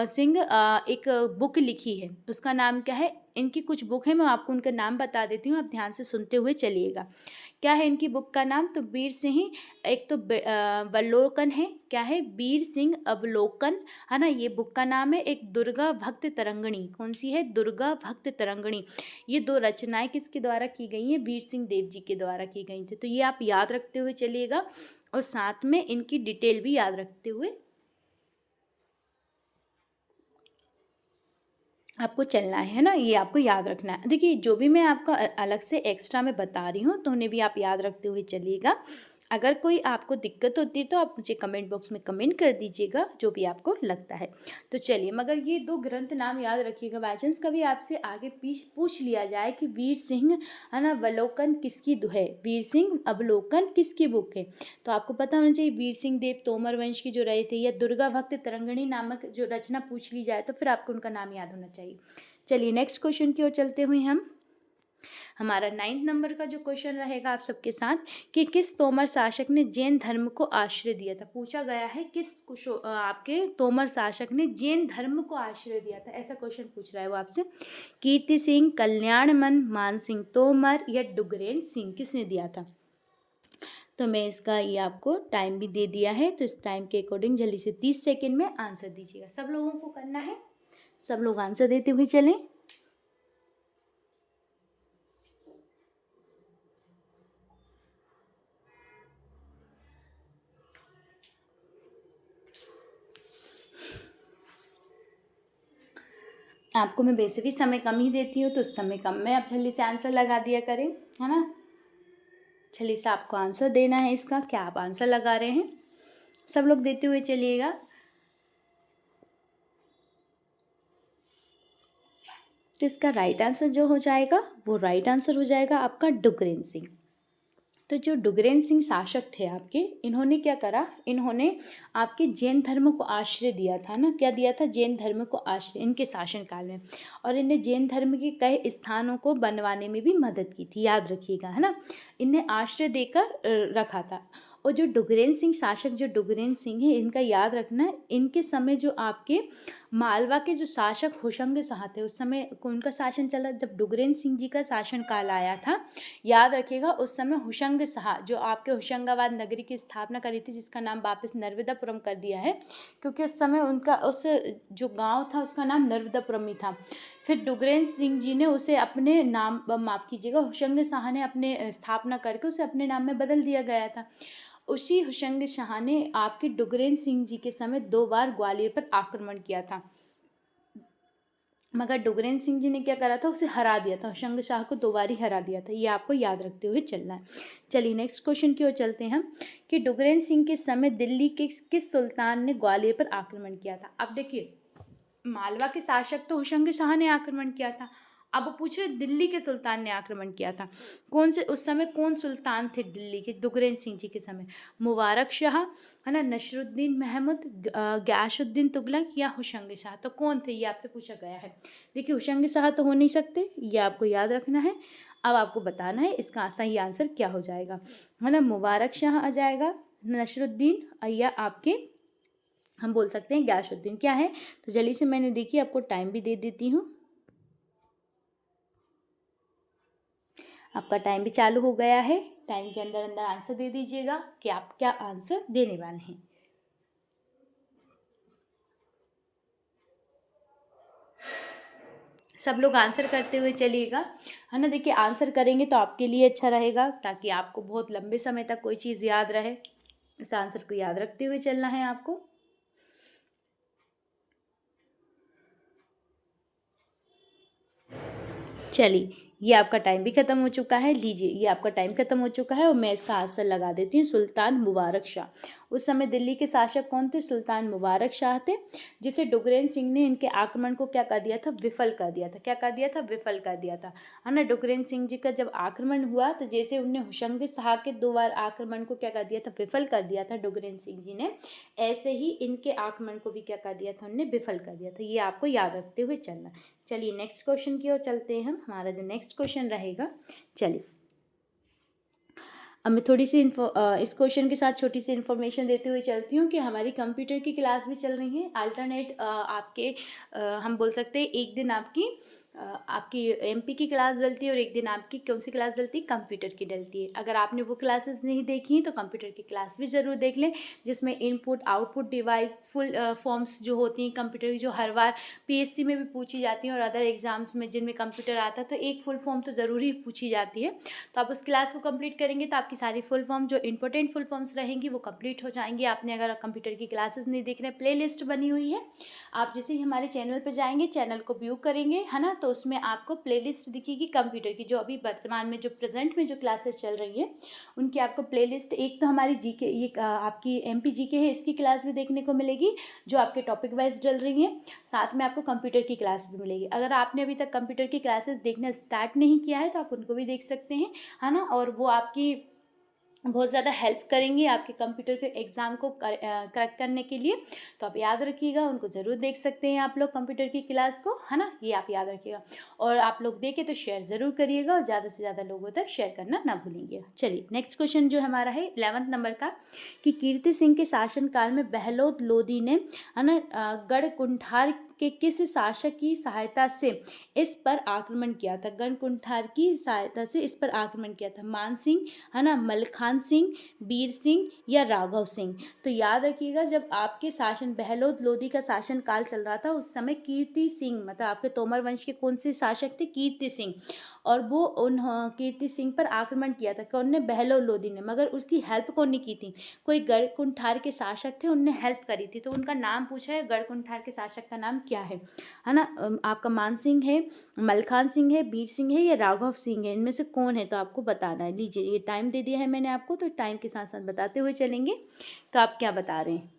सिंह एक बुक लिखी है, उसका नाम क्या है? इनकी कुछ बुक है, मैं आपको उनका नाम बता देती हूँ, आप ध्यान से सुनते हुए चलिएगा। क्या है इनकी बुक का नाम? तो वीर सिंह, एक तो वलोकन है, क्या है, वीर सिंह अवलोकन, है ना, ये बुक का नाम है। एक दुर्गा भक्त तरंगिणी, कौन सी है? दुर्गा भक्त तरंगिणी। ये दो रचनाएं किसके द्वारा की गई हैं? वीर सिंह देव जी के द्वारा की गई थी। तो ये आप याद रखते हुए चलिएगा और साथ में इनकी डिटेल भी याद रखते हुए आपको चलना है ना, ये आपको याद रखना है। देखिए जो भी मैं आपका अलग से एक्स्ट्रा में बता रही हूँ तो उन्हें भी आप याद रखते हुए चलिएगा। अगर कोई आपको दिक्कत होती है तो आप मुझे कमेंट बॉक्स में कमेंट कर दीजिएगा, जो भी आपको लगता है। तो चलिए, मगर ये दो ग्रंथ नाम याद रखिएगा। बाई चांस कभी आपसे आगे पूछ लिया जाए कि वीर सिंह, है ना, अवलोकन किसकी है, वीर सिंह अवलोकन किसकी बुक है, तो आपको पता होना चाहिए वीर सिंह देव तोमर वंश की जो रहे थे, या दुर्गा भक्त तरंगिणी नामक जो रचना पूछ ली जाए तो फिर आपको उनका नाम याद होना चाहिए। चलिए नेक्स्ट क्वेश्चन की ओर चलते हुए हम, हमारा 9 नंबर का जो क्वेश्चन रहेगा आप सबके साथ, कि किस तोमर शासक ने जैन धर्म को आश्रय दिया था। पूछा गया है किस आपके तोमर शासक ने जैन धर्म को आश्रय दिया था, ऐसा क्वेश्चन पूछ रहा है वो आपसे। कीर्ति सिंह, कल्याणमन, मान सिंह तोमर या डुगरेन सिंह, किसने दिया था? तो मैं इसका ये आपको टाइम भी दे दिया है, तो इस टाइम के अकॉर्डिंग जल्दी से 30 सेकेंड में आंसर दीजिएगा। सब लोगों को करना है, सब लोग आंसर देते हुए चलें। आपको मैं वैसे भी समय कम ही देती हूँ, तो उस समय कम में आप जल्दी से आंसर लगा दिया करें, है ना। जल्दी से आपको आंसर देना है इसका, क्या आप आंसर लगा रहे हैं? सब लोग देते हुए चलिएगा। तो इसका राइट आंसर जो हो जाएगा वो राइट आंसर हो जाएगा आपका डुगरेन सिंह। तो जो डुगरेन सिंह शासक थे आपके, इन्होंने क्या करा, इन्होंने आपके जैन धर्म को आश्रय दिया था ना, क्या दिया था? जैन धर्म को आश्रय, इनके शासनकाल में। और इन्हें जैन धर्म के कई स्थानों को बनवाने में भी मदद की थी, याद रखिएगा, है ना। इन्हें आश्रय देकर रखा था। और जो डुगरेन सिंह शासक, जो डुगरेन सिंह है, इनका याद रखना, इनके समय जो आपके मालवा के जो शासक होशंग शाह थे, उस समय उनका शासन चला, जब डुगरेन सिंह जी का शासन काल आया था, याद रखिएगा, उस समय होशंग शाह जो आपके होशंगाबाद नगरी की स्थापना करी थी, जिसका नाम वापस नर्मदापुरम कर दिया है, क्योंकि उस समय उनका उस जो गांव था उसका नाम नर्मदापुरम ही था। फिर डुगरेन सिंह जी ने उसे अपने नाम, माफ़ कीजिएगा, होशंग शाह ने अपने स्थापना करके उसे अपने नाम में बदल दिया गया था। उसी होशंग शाह ने आपके डुगरेन सिंह जी के समय 2 बार ग्वालियर पर आक्रमण किया था, मगर डुगरेन सिंह जी ने क्या करा था, उसे हरा दिया था, होशंग शाह को 2 बार ही हरा दिया था। ये आपको याद रखते हुए चलना है। चलिए नेक्स्ट क्वेश्चन की ओर चलते हैं हम, कि डुगरेन सिंह के समय दिल्ली के किस सुल्तान ने ग्वालियर पर आक्रमण किया था। अब देखिए, मालवा के शासक तो होशंग शाह ने आक्रमण किया था, अब वो पूछ रहे दिल्ली के सुल्तान ने आक्रमण किया था। कौन से, उस समय कौन सुल्तान थे दिल्ली के डुगरेन सिंह जी के समय? मुबारक शाह, है ना, नसरुद्दीन महमूद, गयासुद्दीन तुगलक या होशंग शाह, तो कौन थे, ये आपसे पूछा गया है। देखिए होशंग शाह तो हो नहीं सकते, ये आपको याद रखना है। अब आपको बताना है इसका सही आंसर क्या हो जाएगा, है ना। मुबारक शाह आ जाएगा, नसरुद्दीन, या आपके हम बोल सकते हैं गयासुद्दीन। क्या है, तो जल्दी से मैंने देखिए आपको टाइम भी दे देती हूँ, आपका टाइम भी चालू हो गया है। टाइम के अंदर अंदर आंसर दे दीजिएगा कि आप क्या आंसर देने वाले हैं। सब लोग आंसर करते हुए चलिएगा, है ना। देखिए आंसर करेंगे तो आपके लिए अच्छा रहेगा, ताकि आपको बहुत लंबे समय तक कोई चीज़ याद रहे। इस आंसर को याद रखते हुए चलना है आपको। चलिए, ये आपका टाइम भी ख़त्म हो चुका है। लीजिए, ये आपका टाइम ख़त्म हो चुका है और मैं इसका आंसर लगा देती हूँ, सुल्तान मुबारक शाह। उस समय दिल्ली के शासक कौन थे? सुल्तान मुबारक शाह थे, जिसे डुगरेन सिंह ने इनके आक्रमण को क्या कर दिया था? विफल कर दिया था। क्या कर दिया था? विफल कर दिया था, है ना। डुगरेन सिंह जी का जब आक्रमण हुआ तो जैसे उनने होशंग शाह के 2 बार आक्रमण को क्या कर दिया था? विफल कर दिया था डुगरेन सिंह जी ने, ऐसे ही इनके आक्रमण को भी क्या कर दिया था? उन्होंने विफल कर दिया था। ये आपको याद रखते हुए चलना। चलिए नेक्स्ट क्वेश्चन की ओर चलते हैं हम। हमारा जो नेक्स्ट क्वेश्चन रहेगा, चलिए अब मैं थोड़ी सी इस क्वेश्चन के साथ छोटी सी इन्फॉर्मेशन देते हुए चलती हूँ कि हमारी कंप्यूटर की क्लास भी चल रही है अल्टरनेट। आपके हम बोल सकते हैं एक दिन आपकी आपकी एमपी की क्लास डलती है और एक दिन आपकी कौन सी क्लास डलती है, कंप्यूटर की डलती है। अगर आपने वो क्लासेस नहीं देखी तो कंप्यूटर की क्लास भी ज़रूर देख लें, जिसमें input output device full forms जो होती हैं कंप्यूटर की, जो हर बार पीएससी में भी पूछी जाती हैं और अदर एग्जाम्स में जिनमें कंप्यूटर आता है तो एक फुल फॉर्म तो ज़रूर ही पूछी जाती है। तो आप उस क्लास को कंप्लीट करेंगे तो आपकी सारी फुल फॉर्म जो इंपॉर्टेंट फुल फॉर्म्स रहेंगी वो कंप्लीट हो जाएंगी। आपने अगर कंप्यूटर की क्लासेस नहीं देख रहे, प्ले लिस्ट बनी हुई है, आप जैसे ही हमारे चैनल पर जाएंगे, चैनल को व्यू करेंगे है ना, तो उसमें आपको प्लेलिस्ट दिखेगी कंप्यूटर की, जो अभी वर्तमान में जो प्रेजेंट में जो क्लासेस चल रही है उनकी आपको प्लेलिस्ट, एक तो हमारी जीके, ये आपकी एमपी जीके है, इसकी क्लास भी देखने को मिलेगी जो आपके टॉपिक वाइज चल रही है। साथ में आपको कंप्यूटर की क्लास भी मिलेगी। अगर आपने अभी तक कंप्यूटर की क्लासेस देखना स्टार्ट नहीं किया है तो आप उनको भी देख सकते हैं, है ना, और वो आपकी बहुत ज़्यादा हेल्प करेंगी आपके कंप्यूटर के एग्ज़ाम को करेक्ट करने के लिए। तो आप याद रखिएगा, उनको ज़रूर देख सकते हैं आप लोग कंप्यूटर की क्लास को, है ना, ये आप याद रखिएगा। और आप लोग देखें तो शेयर ज़रूर करिएगा और ज़्यादा से ज़्यादा लोगों तक शेयर करना ना भूलेंगे। चलिए नेक्स्ट क्वेश्चन जो हमारा है 11th नंबर का, कि कीर्ति सिंह के शासनकाल में बहलोद लोदी ने, है ना, गढ़कुंठार के किस शासक की सहायता से इस पर आक्रमण किया था? गढ़कुंठार की सहायता से इस पर आक्रमण किया था। मान सिंह, है ना, मलखान सिंह, बीर सिंह या राघव सिंह? तो याद रखिएगा, जब आपके शासन बहलोद लोदी का शासन काल चल रहा था उस समय कीर्ति सिंह, मतलब आपके तोमर वंश के कौन से शासक थे? कीर्ति सिंह। और वो उन कीर्ति सिंह पर आक्रमण किया था, कौन ने? बहलोद लोदी ने। मगर उसकी हेल्प कौन ने की थी? कोई गढ़कुंठार के शासक थे, उनने हेल्प करी थी। तो उनका नाम पूछा है, गढ़कुंठार के शासक का नाम क्या है ना। आपका मान सिंह है, मलखान सिंह है, बीर सिंह है या राघव सिंह है? इनमें से कौन है तो आपको बताना है। लीजिए, ये टाइम दे दिया है मैंने आपको, तो टाइम के साथ साथ बताते हुए चलेंगे। तो आप क्या बता रहे हैं?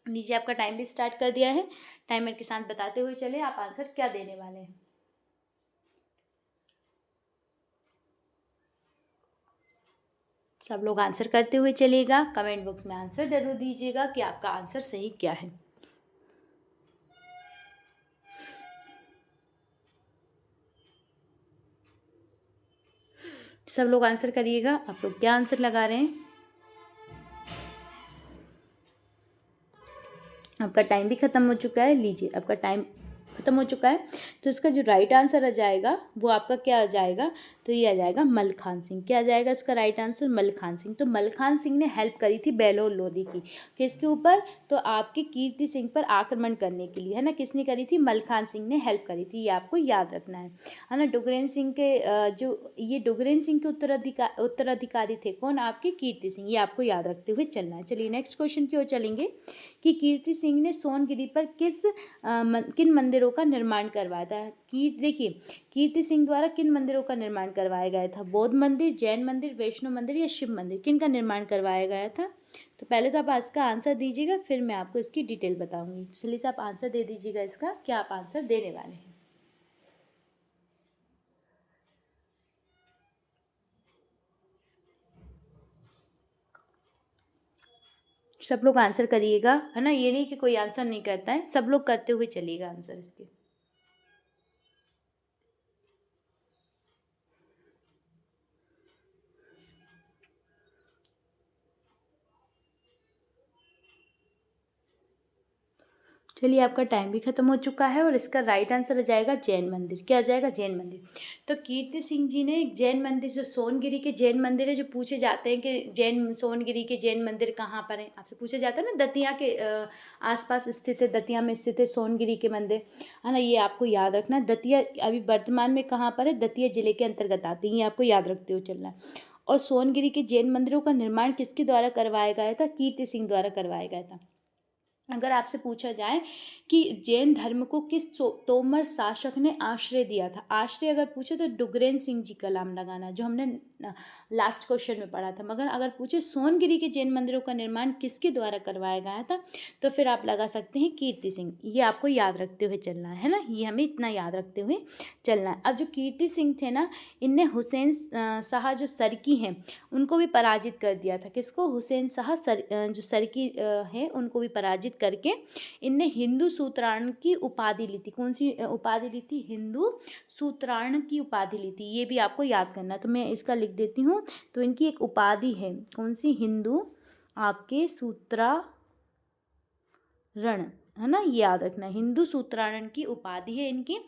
लीजिए, आपका टाइम भी स्टार्ट कर दिया है, टाइमर के साथ बताते हुए चले आप आंसर क्या देने वाले हैं। सब लोग आंसर करते हुए चलिएगा, कमेंट बॉक्स में आंसर जरूर दीजिएगा कि आपका आंसर सही क्या है। सब लोग आंसर करिएगा, आप लोग क्या आंसर लगा रहे हैं। आपका टाइम भी ख़त्म हो चुका है। लीजिए, आपका टाइम ख़त्म हो चुका है, तो इसका जो राइट आंसर आ जाएगा वो आपका क्या आ जाएगा? तो ये आ जाएगा मलखान सिंह। क्या आ जाएगा इसका राइट आंसर? मलखान सिंह। तो मलखान सिंह ने हेल्प करी थी बहलोद लोदी की, किसके ऊपर? तो आपके कीर्ति सिंह पर आक्रमण करने के लिए, है ना। किसने करी थी? मलखान सिंह ने हेल्प करी थी, ये आपको याद रखना है ना। डुगरेन सिंह के जो ये डुगरेन सिंह के उत्तराधिकारी थे कौन? आपके कीर्ति सिंह, ये आपको याद रखते हुए चलना है। चलिए नेक्स्ट क्वेश्चन की ओर चलेंगे, कि कीर्ति सिंह ने सोनगिरी पर किन मंदिरों का निर्माण करवाया था? देखिए, कीर्ति सिंह द्वारा किन मंदिरों का निर्माण करवाया गया था? बौद्ध मंदिर, जैन मंदिर, वैष्णो मंदिर या शिव मंदिर? किन का निर्माण करवाया गया था? तो पहले तो आप इसका आंसर दीजिएगा, फिर मैं आपको इसकी डिटेल बताऊंगी। चलिए से आप आंसर दे दीजिएगा इसका, क्या आप आंसर देने वाले हैं। सब लोग आंसर करिएगा, है ना, ये नहीं कि कोई आंसर नहीं करता है, सब लोग करते हुए चलिएगा आंसर इसके। चलिए, आपका टाइम भी खत्म हो चुका है और इसका राइट आंसर आ जाएगा जैन मंदिर। क्या आ जाएगा? जैन मंदिर। तो कीर्ति सिंह जी ने एक जैन मंदिर, जो सोनगिरी के जैन मंदिर है, जो पूछे जाते हैं कि सोनगिरी के जैन मंदिर कहाँ पर है, आपसे पूछा जाता है ना, दतिया के आसपास स्थित है, दतिया में स्थित है सोनगिरी के मंदिर, है ना, ये आपको याद रखना है। दतिया अभी वर्तमान में कहाँ पर है? दतिया जिले के अंतर्गत आती है, ये आपको याद रखते हुए चलना है। और सोनगिरी के जैन मंदिरों का निर्माण किसके द्वारा करवाया गया था? कीर्ति सिंह द्वारा करवाया गया था। अगर आपसे पूछा जाए कि जैन धर्म को किस तोमर शासक ने आश्रय दिया था, आश्रय अगर पूछे तो डुगरेन सिंह जी का नाम लगाना, जो हमने लास्ट क्वेश्चन में पढ़ा था। मगर अगर पूछे सोनगिरी के जैन मंदिरों का निर्माण किसके द्वारा करवाया गया था, तो फिर आप लगा सकते हैं कीर्ति सिंह। ये आपको याद रखते हुए चलना है ना, ये हमें इतना याद रखते हुए चलना है। अब जो कीर्ति सिंह थे ना, इनने हुसैन शाह जो सरकी हैं उनको भी पराजित कर दिया था। किसको? हुसैन शाह जो सरकी है उनको भी पराजित करके इनने हिंदू सूत्राण की उपाधि ली थी। कौन सी उपाधि ली थी? हिंदू सूत्राण की उपाधि ली थी। ये भी आपको याद करना है, तो मैं इसका लिख देती हूँ। तो इनकी एक उपाधि है, कौन सी? हिंदू आपके सूत्राण है ना, ये याद रखना। हिंदू सूत्राणन की उपाधि है इनकी।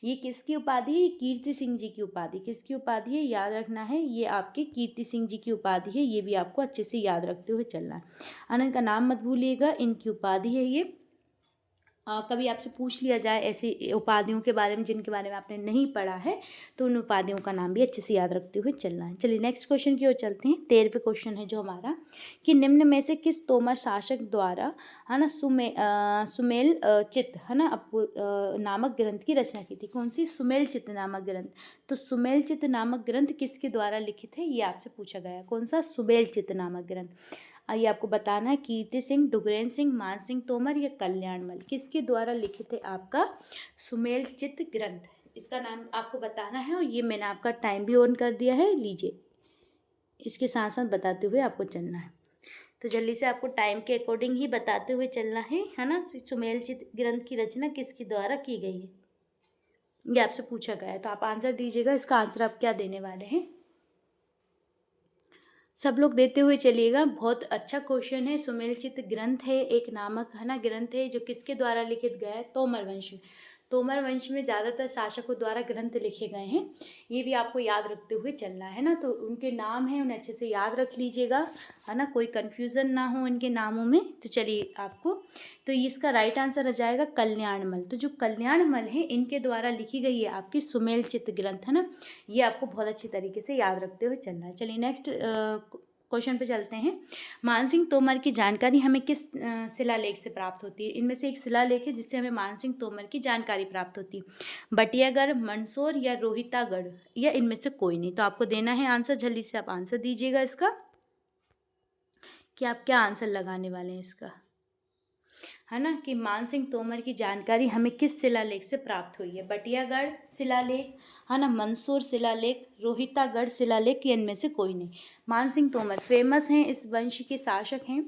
ये किसकी उपाधि है? कीर्ति सिंह जी की उपाधि। किसकी उपाधि है? याद रखना है, ये आपके कीर्ति सिंह जी की उपाधि है। ये भी आपको अच्छे से याद रखते हुए चलना है। आनंद का नाम मत भूलिएगा, इनकी उपाधि है ये। कभी आपसे पूछ लिया जाए ऐसी उपाधियों के बारे में जिनके बारे में आपने नहीं पढ़ा है, तो उन उपाधियों का नाम भी अच्छे से याद रखते हुए चलना है। चलिए नेक्स्ट क्वेश्चन की ओर चलते हैं। 13वें क्वेश्चन है जो हमारा, कि निम्न में से किस तोमर शासक द्वारा, है ना, सुमेल चित्त, है ना, नामक ग्रंथ की रचना की थी? कौन सी? सुमेल चित्त नामक ग्रंथ। तो सुमेल चित्त नामक ग्रंथ किसके द्वारा लिखित है, ये आपसे पूछा गया। कौन सा? सुमेल चित्त नामक ग्रंथ। ये आपको बताना है, कीर्ति सिंह, डुगरेन सिंह, मान सिंह तोमर या कल्याणमल, किसके द्वारा लिखित है आपका सुमेल चित्त ग्रंथ। इसका नाम आपको बताना है, और ये मैंने आपका टाइम भी ऑन कर दिया है, लीजिए। इसके साथ साथ बताते हुए आपको चलना है, तो जल्दी से आपको टाइम के अकॉर्डिंग ही बताते हुए चलना है ना। सुमेल चित्त ग्रंथ की रचना किसके द्वारा की गई है, ये आपसे पूछा गया है, तो आप आंसर दीजिएगा। इसका आंसर आप क्या देने वाले हैं, सब लोग देते हुए चलिएगा। बहुत अच्छा क्वेश्चन है। सुमेल चित्त ग्रंथ है, एक नामक, है ना, ग्रंथ है जो किसके द्वारा लिखित गया है? तोमर वंश में। तोमर वंश में ज़्यादातर शासकों द्वारा ग्रंथ लिखे गए हैं, ये भी आपको याद रखते हुए चलना है ना। तो उनके नाम हैं, उन्हें अच्छे से याद रख लीजिएगा, है ना, कोई कन्फ्यूज़न ना हो इनके नामों में। तो चलिए आपको, तो इसका राइट आंसर आ जाएगा कल्याणमल। तो जो कल्याणमल है, इनके द्वारा लिखी गई है आपकी सुमेल चित्त ग्रंथ, है ना। ये आपको बहुत अच्छी तरीके से याद रखते हुए चलना है। चलिए नेक्स्ट क्वेश्चन पे चलते हैं। मानसिंह तोमर की जानकारी हमें किस शिलालेख से प्राप्त होती है? इनमें से एक शिलालेख है जिससे हमें मानसिंह तोमर की जानकारी प्राप्त होती है। बटियागढ़, मंदसौर या रोहितागढ़, या इनमें से कोई नहीं। तो आपको देना है आंसर, जल्दी से आप आंसर दीजिएगा इसका, कि आप क्या आंसर लगाने वाले हैं इसका, है ना, कि मानसिंह तोमर की जानकारी हमें किस शिलालेख से प्राप्त हुई है? बटियागढ़ शिलालेख, है ना, मंदसौर शिलालेख, रोहितागढ़ शिलालेख, या इनमें से कोई नहीं। मानसिंह तोमर फेमस हैं, इस वंश के शासक हैं,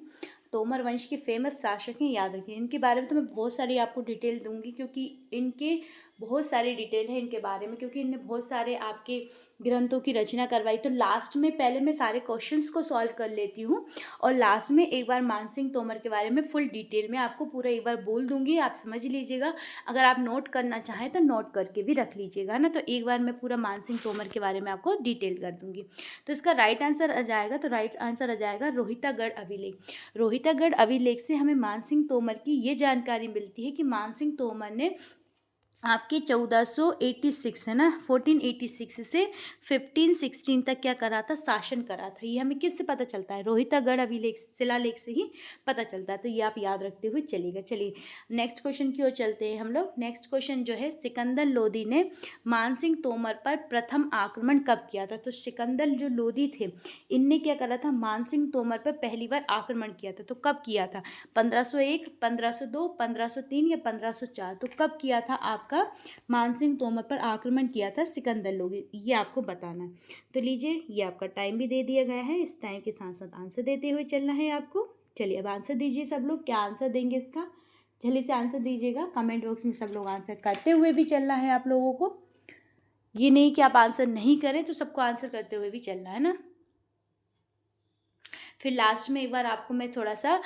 तोमर वंश के फेमस शासक हैं, याद रखिए। इनके बारे में तो मैं बहुत सारी आपको डिटेल दूंगी, क्योंकि इनके बहुत सारी डिटेल है इनके बारे में, क्योंकि इनने बहुत सारे आपके ग्रंथों की रचना करवाई। तो लास्ट में पहले मैं सारे क्वेश्चंस को सॉल्व कर लेती हूँ, और लास्ट में एक बार मानसिंह तोमर के बारे में फुल डिटेल में आपको पूरा एक बार बोल दूंगी, आप समझ लीजिएगा। अगर आप नोट करना चाहें तो नोट करके भी रख लीजिएगा ना। तो एक बार मैं पूरा मानसिंह तोमर के बारे में आपको डिटेल कर दूंगी। तो इसका राइट आंसर आ जाएगा, तो राइट आंसर आ जाएगा रोहितागढ़ अभिलेख। रोहितागढ़ अभिलेख से हमें मानसिंह तोमर की ये जानकारी मिलती है कि मानसिंह तोमर ने आपके 1486, है ना, 1486 से 1516 तक क्या करा था? शासन करा था। ये हमें किससे पता चलता है? रोहितागढ़ अभिलेख, शिलालेख से ही पता चलता है। तो ये आप याद रखते हुए चलिएगा। चलिए नेक्स्ट क्वेश्चन की ओर चलते हैं हम लोग। नेक्स्ट क्वेश्चन जो है, सिकंदर लोदी ने मानसिंह तोमर पर प्रथम आक्रमण कब किया था? तो सिकंदर जो लोदी थे, इनने क्या करा था? मानसिंह तोमर पर पहली बार आक्रमण किया था। तो कब किया था? 1501, 1502, 1503 या 1504? तो कब किया था आपका मानसिंह तोमर पर आक्रमण किया था सिकंदर लोदी, ये आपको बताना है। तो लीजिए, ये आपका टाइम भी दे दिया गया है, इस टाइम के साथ साथ आंसर देते हुए चलना है आपको। चलिए अब आंसर दीजिए सब लोग, क्या आंसर देंगे इसका, जल्दी से आंसर दीजिएगा। कमेंट बॉक्स में सब लोग आंसर करते हुए भी चलना है आप लोगों को, ये नहीं कि आप आंसर नहीं करें, तो सबको आंसर करते हुए भी चलना है ना। फिर लास्ट में एक बार आपको मैं थोड़ा सा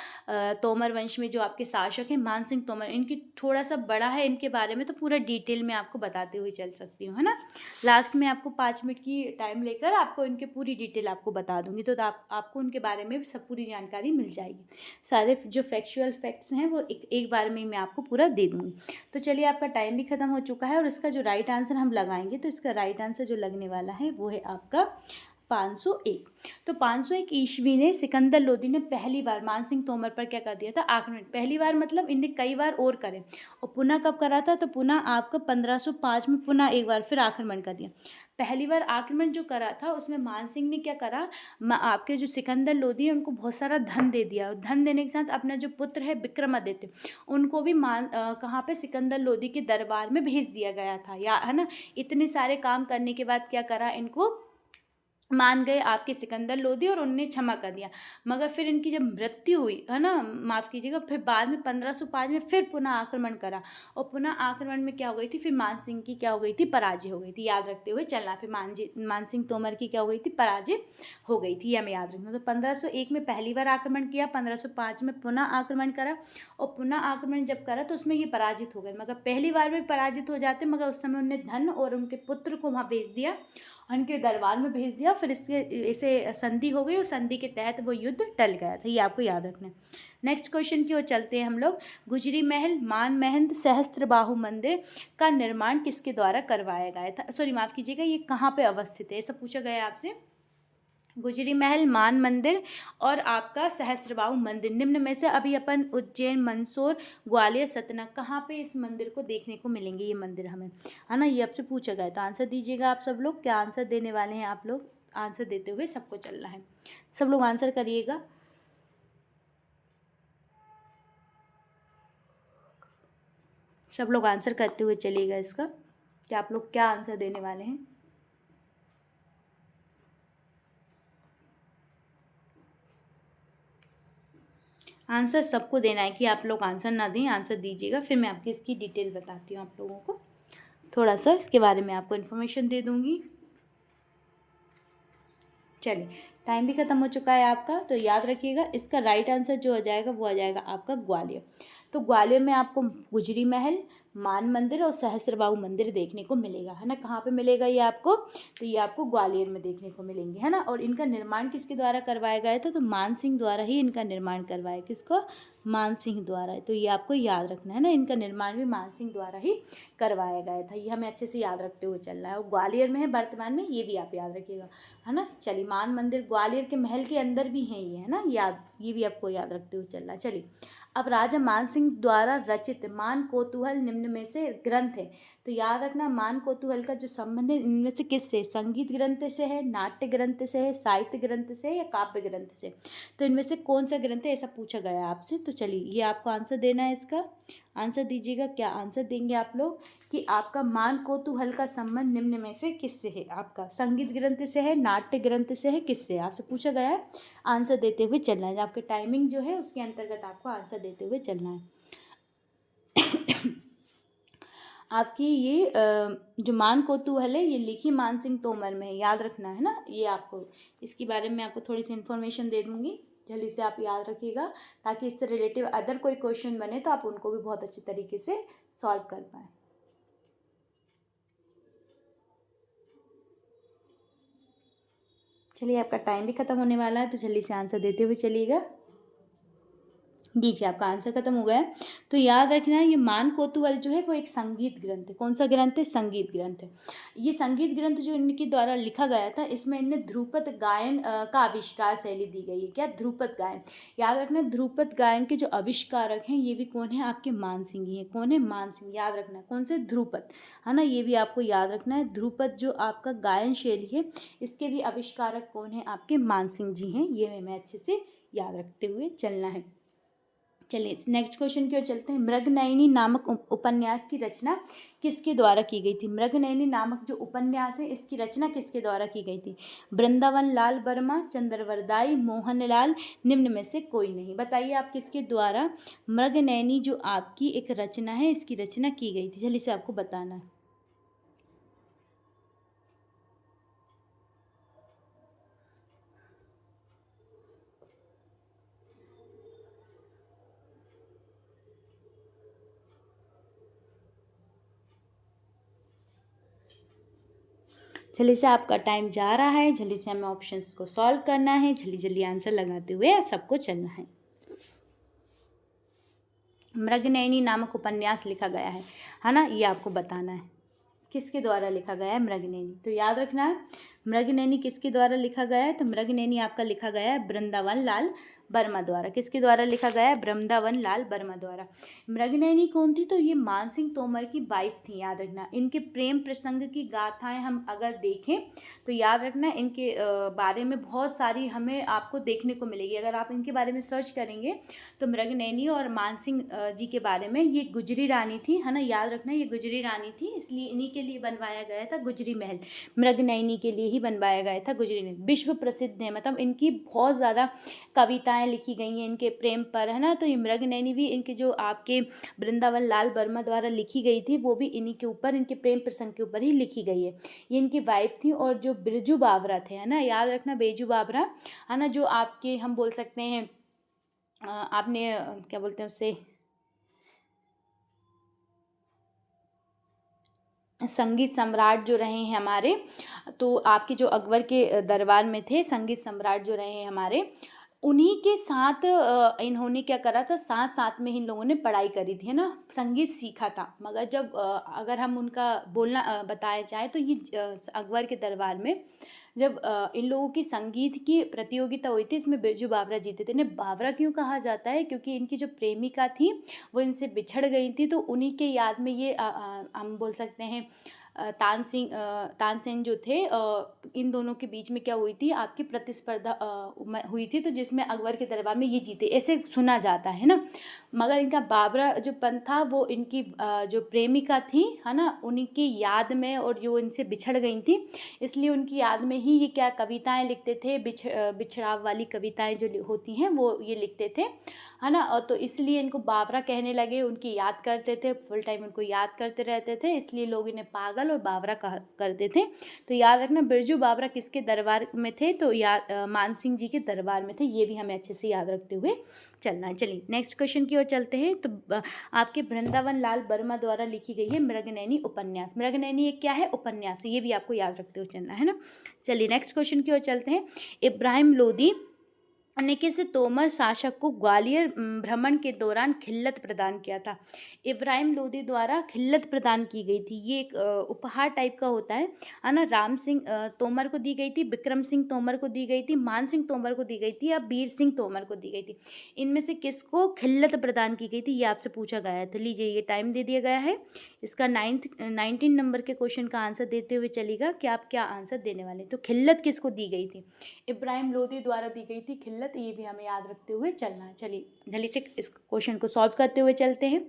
तोमर वंश में जो आपके शासक हैं मानसिंह तोमर, इनकी थोड़ा सा बड़ा है इनके बारे में, तो पूरा डिटेल में आपको बताते हुए चल सकती हूँ, है ना। लास्ट में आपको 5 मिनट की टाइम लेकर आपको इनके पूरी डिटेल आपको बता दूँगी, तो आपको उनके बारे में सब पूरी जानकारी मिल जाएगी। सारे जो फैक्चुअल फैक्ट्स हैं वो एक बार में मैं आपको पूरा दे दूँगी। तो चलिए, आपका टाइम भी ख़त्म हो चुका है, और इसका जो राइट आंसर हम लगाएंगे, तो इसका राइट आंसर जो लगने वाला है वो है आपका 501। तो 501 ईस्वी ने सिकंदर लोदी ने पहली बार मानसिंह तोमर पर क्या कर दिया था? आक्रमण। पहली बार मतलब इनने कई बार और करे, और पुनः कब करा था? तो पुनः आपका 1505 में पुनः एक बार फिर आक्रमण कर दिया। पहली बार आक्रमण जो करा था उसमें मानसिंह ने क्या करा? आपके जो सिकंदर लोदी है उनको बहुत सारा धन दे दिया। धन देने के साथ अपना जो पुत्र है विक्रमादित्य, उनको भी कहाँ पे? सिकंदर लोदी के दरबार में भेज दिया गया था, या है ना। इतने सारे काम करने के बाद क्या करा? इनको मान गए आपके सिकंदर लोधी और उनने क्षमा कर दिया। मगर फिर इनकी जब मृत्यु हुई है ना, माफ़ कीजिएगा, फिर बाद में 1505 में फिर पुनः आक्रमण करा और पुनः आक्रमण में क्या हो गई थी, फिर मान सिंह की क्या हो गई थी, पराजय हो गई थी। याद रखते हुए चलना। फिर मान सिंह तोमर की क्या हो गई थी, पराजय हो गई थी, ये हमें याद रखना। तो 1501 में पहली बार आक्रमण किया, 1505 में पुनः आक्रमण करा और पुनः आक्रमण जब करा तो उसमें ये पराजित हो गए। मगर पहली बार में पराजित हो जाते, मगर उस समय उन्हें धन और उनके पुत्र को वहाँ भेज दिया, उनके दरबार में भेज दिया। फिर इसे संधि हो गई और संधि के तहत वो युद्ध टल गया था। ये आपको याद रखना है। नेक्स्ट क्वेश्चन की ओर चलते हैं हम लोग। गुजरी महल, मान महंत, सहस्त्रबाहु मंदिर का निर्माण किसके द्वारा करवाया गया था, सॉरी माफ़ कीजिएगा, ये कहाँ पे अवस्थित है, ऐसा पूछा गया है आपसे। गुजरी महल, मान मंदिर और आपका सहस्त्रबाहु मंदिर, निम्न में से अभी अपन उज्जैन, मंदसौर, ग्वालियर, सतना, कहाँ पे इस मंदिर को देखने को मिलेंगे ये मंदिर हमें, है ना, ये आपसे पूछा गया। तो आंसर दीजिएगा आप सब लोग। क्या आंसर देने वाले हैं आप लोग? आंसर देते हुए सबको चलना है, सब लोग आंसर करिएगा। सब लोग आंसर करते हुए चलिएगा इसका, कि आप लोग क्या आंसर देने वाले हैं। आंसर सबको देना है, कि आप लोग आंसर ना दें, आंसर दीजिएगा। फिर मैं आपकी इसकी डिटेल बताती हूँ आप लोगों को, थोड़ा सा इसके बारे में आपको इन्फॉर्मेशन दे दूँगी। चलिए, टाइम भी ख़त्म हो चुका है आपका, तो याद रखिएगा इसका राइट आंसर जो हो जाएगा वो आ जाएगा आपका ग्वालियर। तो ग्वालियर में आपको गुजरी महल, मान मंदिर और सहस्त्रबाहु मंदिर देखने को मिलेगा, है ना। कहाँ पे मिलेगा ये आपको? तो ये आपको ग्वालियर में देखने को मिलेंगे, है ना। और इनका निर्माण किसके द्वारा करवाया गया था? तो मान सिंह द्वारा ही इनका निर्माण करवाया। किसको? मान सिंह द्वारा। तो ये आपको याद रखना है ना, इनका निर्माण भी मान सिंह द्वारा ही करवाया गया था। ये हमें अच्छे से याद रखते हुए चलना है। और ग्वालियर में है वर्तमान में, ये भी आप याद रखिएगा, है ना। चलिए, मान मंदिर ग्वालियर के महल के अंदर भी है ये, है ना, याद, ये भी आपको याद रखते हुए चलना है। चलिए, अब राजा मान सिंह द्वारा रचित मान कौतूहल निम्न में से ग्रंथ है। तो याद रखना, मान कौतूहल का जो संबंध है इनमें से किससे? संगीत ग्रंथ से है, नाट्य ग्रंथ से है, साहित्य ग्रंथ से है या काव्य ग्रंथ से? तो इनमें से कौन सा ग्रंथ है, ऐसा पूछा गया है आपसे। तो चलिए, ये आपको आंसर देना है इसका। आंसर दीजिएगा। क्या आंसर देंगे आप लोग? कि आपका मान कौतूहल का संबंध निम्न में से किससे है? आपका संगीत ग्रंथ से है, नाट्य ग्रंथ से है, किससे? आपसे पूछा गया है, आंसर देते हुए चलना है। आपके टाइमिंग जो है उसके अंतर्गत आपको आंसर देते हुए चलना है। आपकी ये जो मान कौतूहल है ये लिखी मान सिंह तोमर में है, याद रखना है ना। ये आपको इसके बारे में आपको थोड़ी सी इन्फॉर्मेशन दे दूँगी, जल्दी से आप याद रखिएगा, ताकि इससे रिलेटिव अदर कोई क्वेश्चन बने तो आप उनको भी बहुत अच्छे तरीके से सॉल्व कर पाएँ। चलिए, आपका टाइम भी ख़त्म होने वाला है, तो जल्दी से आंसर देते हुए चलिएगा। दीजिए, आपका आंसर खत्म हो गया है। तो याद रखना है, ये मान कौतूहल जो है वो एक संगीत ग्रंथ है। कौन सा ग्रंथ है? संगीत ग्रंथ है। ये संगीत ग्रंथ जो इनके द्वारा लिखा गया था, इसमें इन्हें ध्रुपद गायन का आविष्कार शैली दी गई है। क्या? ध्रुपद गायन। याद रखना, ध्रुपद गायन के जो आविष्कारक हैं ये भी कौन है? आपके मान सिंह ही हैं। कौन है? मान सिंह। याद रखना, कौन से? ध्रुपद, है ना, ये भी आपको याद रखना है। ध्रुपद जो आपका गायन शैली है इसके भी आविष्कारक कौन है? आपके मान सिंह जी हैं। ये हमें अच्छे से याद रखते हुए चलना है। चलिए, नेक्स्ट क्वेश्चन की ओर चलते हैं। मृगनयनी नामक उपन्यास की रचना किसके द्वारा की गई थी? मृगनयनी नामक जो उपन्यास है इसकी रचना किसके द्वारा की गई थी? वृंदावन लाल वर्मा, चंद्रवरदाई, मोहनलाल, निम्न में से कोई नहीं। बताइए आप किसके द्वारा मृगनयनी जो आपकी एक रचना है इसकी रचना की गई थी? जल्दी से आपको बताना है। जल्दी से, आपका टाइम जा रहा है, जल्दी से हमें ऑप्शंस को सॉल्व करना है, जल्दी जल्दी आंसर लगाते हुए सबको चलना है। मृगनयनी नामक उपन्यास लिखा गया है ना, ये आपको बताना है किसके द्वारा लिखा गया है मृगनयनी। तो याद रखना है, मृगनयनी किसके द्वारा लिखा गया है? तो मृगनयनी आपका लिखा गया है वृंदावन लाल वर्मा द्वारा। किसके द्वारा लिखा गया है? वृंदावन लाल वर्मा द्वारा। मृगनयनी कौन थी? तो ये मान सिंह तोमर की वाइफ थी। याद रखना, इनके प्रेम प्रसंग की गाथाएं हम अगर देखें तो याद रखना इनके बारे में बहुत सारी हमें आपको देखने को मिलेगी। अगर आप इनके बारे में सर्च करेंगे तो मृगनयनी और मान सिंह जी के बारे में, ये गुजरी रानी थी, है ना। याद रखना, ये गुजरी रानी थी, इसलिए इन्हीं के लिए बनवाया गया था गुजरी महल। मृगनयनी के लिए यही बनवाया गया था गुजरी ने। विश्व प्रसिद्ध है, मतलब इनकी बहुत ज़्यादा कविताएं लिखी गई हैं इनके प्रेम पर, है ना। तो ये मृगनयनी भी इनके जो आपके वृंदावन लाल वर्मा द्वारा लिखी गई थी, वो भी इन्हीं के ऊपर, इनके प्रेम प्रसंग के ऊपर ही लिखी गई है। ये इनकी वाइफ थी। और जो बिरजू बावरा थे, है ना, याद रखना, बेजू बावरा, है ना, जो आपके हम बोल सकते हैं आपने क्या बोलते हैं उससे, संगीत सम्राट जो रहे हैं हमारे, तो आपके जो अकबर के दरबार में थे संगीत सम्राट जो रहे हैं हमारे, उन्हीं के साथ इन्होंने क्या करा था, साथ साथ में इन लोगों ने पढ़ाई करी थी, है ना, संगीत सीखा था। मगर जब अगर हम उनका बोलना बताया जाए तो ये अकबर के दरबार में जब इन लोगों की संगीत की प्रतियोगिता हुई थी, इसमें बिरजू बावरा जीते थे। इन्हें बावरा क्यों कहा जाता है, क्योंकि इनकी जो प्रेमिका थी वो इनसे बिछड़ गई थी, तो उन्हीं के याद में ये हम बोल सकते हैं तानसेन जो थे, इन दोनों के बीच में क्या हुई थी, आपकी प्रतिस्पर्धा हुई थी, तो जिसमें अकबर के दरबार में ये जीते, ऐसे सुना जाता है ना। मगर इनका बाबरा जो पंथ था वो इनकी जो प्रेमिका थी, है ना, उन्हीं की याद में, और जो इनसे बिछड़ गई थी, इसलिए उनकी याद में ही ये क्या कविताएं लिखते थे, बिछड़ाव वाली कविताएं जो होती हैं वो ये लिखते थे, है ना। और तो इसलिए इनको बाबरा कहने लगे, उनकी याद करते थे, फुल टाइम उनको याद करते रहते थे, इसलिए लोग इन्हें पागल और बाबरा कहा करते थे। तो याद रखना, बिरजू बाबरा किसके दरबार में थे, तो मान सिंह जी के दरबार में थे। ये भी हमें अच्छे से याद रखते हुए चलना है। चलिए नेक्स्ट क्वेश्चन की ओर चलते हैं। तो आपके वृंदावन लाल वर्मा द्वारा लिखी गई है मृगनयनी उपन्यास। मृगनयनी एक क्या है, उपन्यास, ये भी आपको याद रखते हुए चलना है ना। चलिए नेक्स्ट क्वेश्चन की ओर चलते हैं। इब्राहिम लोदी ने किस तोमर शासक को ग्वालियर भ्रमण के दौरान खिल्लत प्रदान किया था। इब्राहिम लोदी द्वारा खिल्लत प्रदान की गई थी। ये एक उपहार टाइप का होता है ना। राम सिंह तोमर को दी गई थी, विक्रम सिंह तोमर को दी गई थी, मान सिंह तोमर को दी गई थी, या वीर सिंह तोमर को दी गई थी। इनमें से किसको खिल्लत प्रदान की गई थी, ये आपसे पूछा गया था। लीजिए ये टाइम दे दिया गया है। इसका 19 नंबर के क्वेश्चन का आंसर देते हुए चलेगा कि आप क्या आंसर देने वाले। तो खिल्लत किसको दी गई थी, इब्राहिम लोदी द्वारा दी गई थी खिल्लत। ये भी हमें याद रखते हुए चलना है। चलिए जल्दी से इस क्वेश्चन को सॉल्व करते हुए चलते हैं।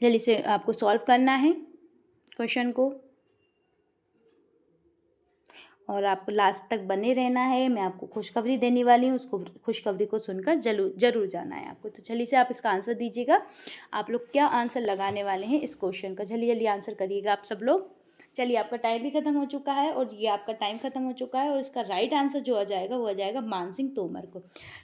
जल्दी से आपको सॉल्व करना है क्वेश्चन को, और आपको लास्ट तक बने रहना है। मैं आपको खुशखबरी देने वाली हूँ, उसको खुशखबरी को सुनकर जरूर जाना है आपको। तो चलिए से आप इसका आंसर दीजिएगा। आप लोग क्या आंसर लगाने वाले हैं इस क्वेश्चन का, जल्दी जल्दी आंसर करिएगा आप सब लोग। चलिए आपका टाइम भी खत्म हो चुका है, और ये आपका टाइम खत्म हो चुका है, और इसका राइट आंसर जो आ जाएगा वो आ जाएगा मान सिंह तोमर को।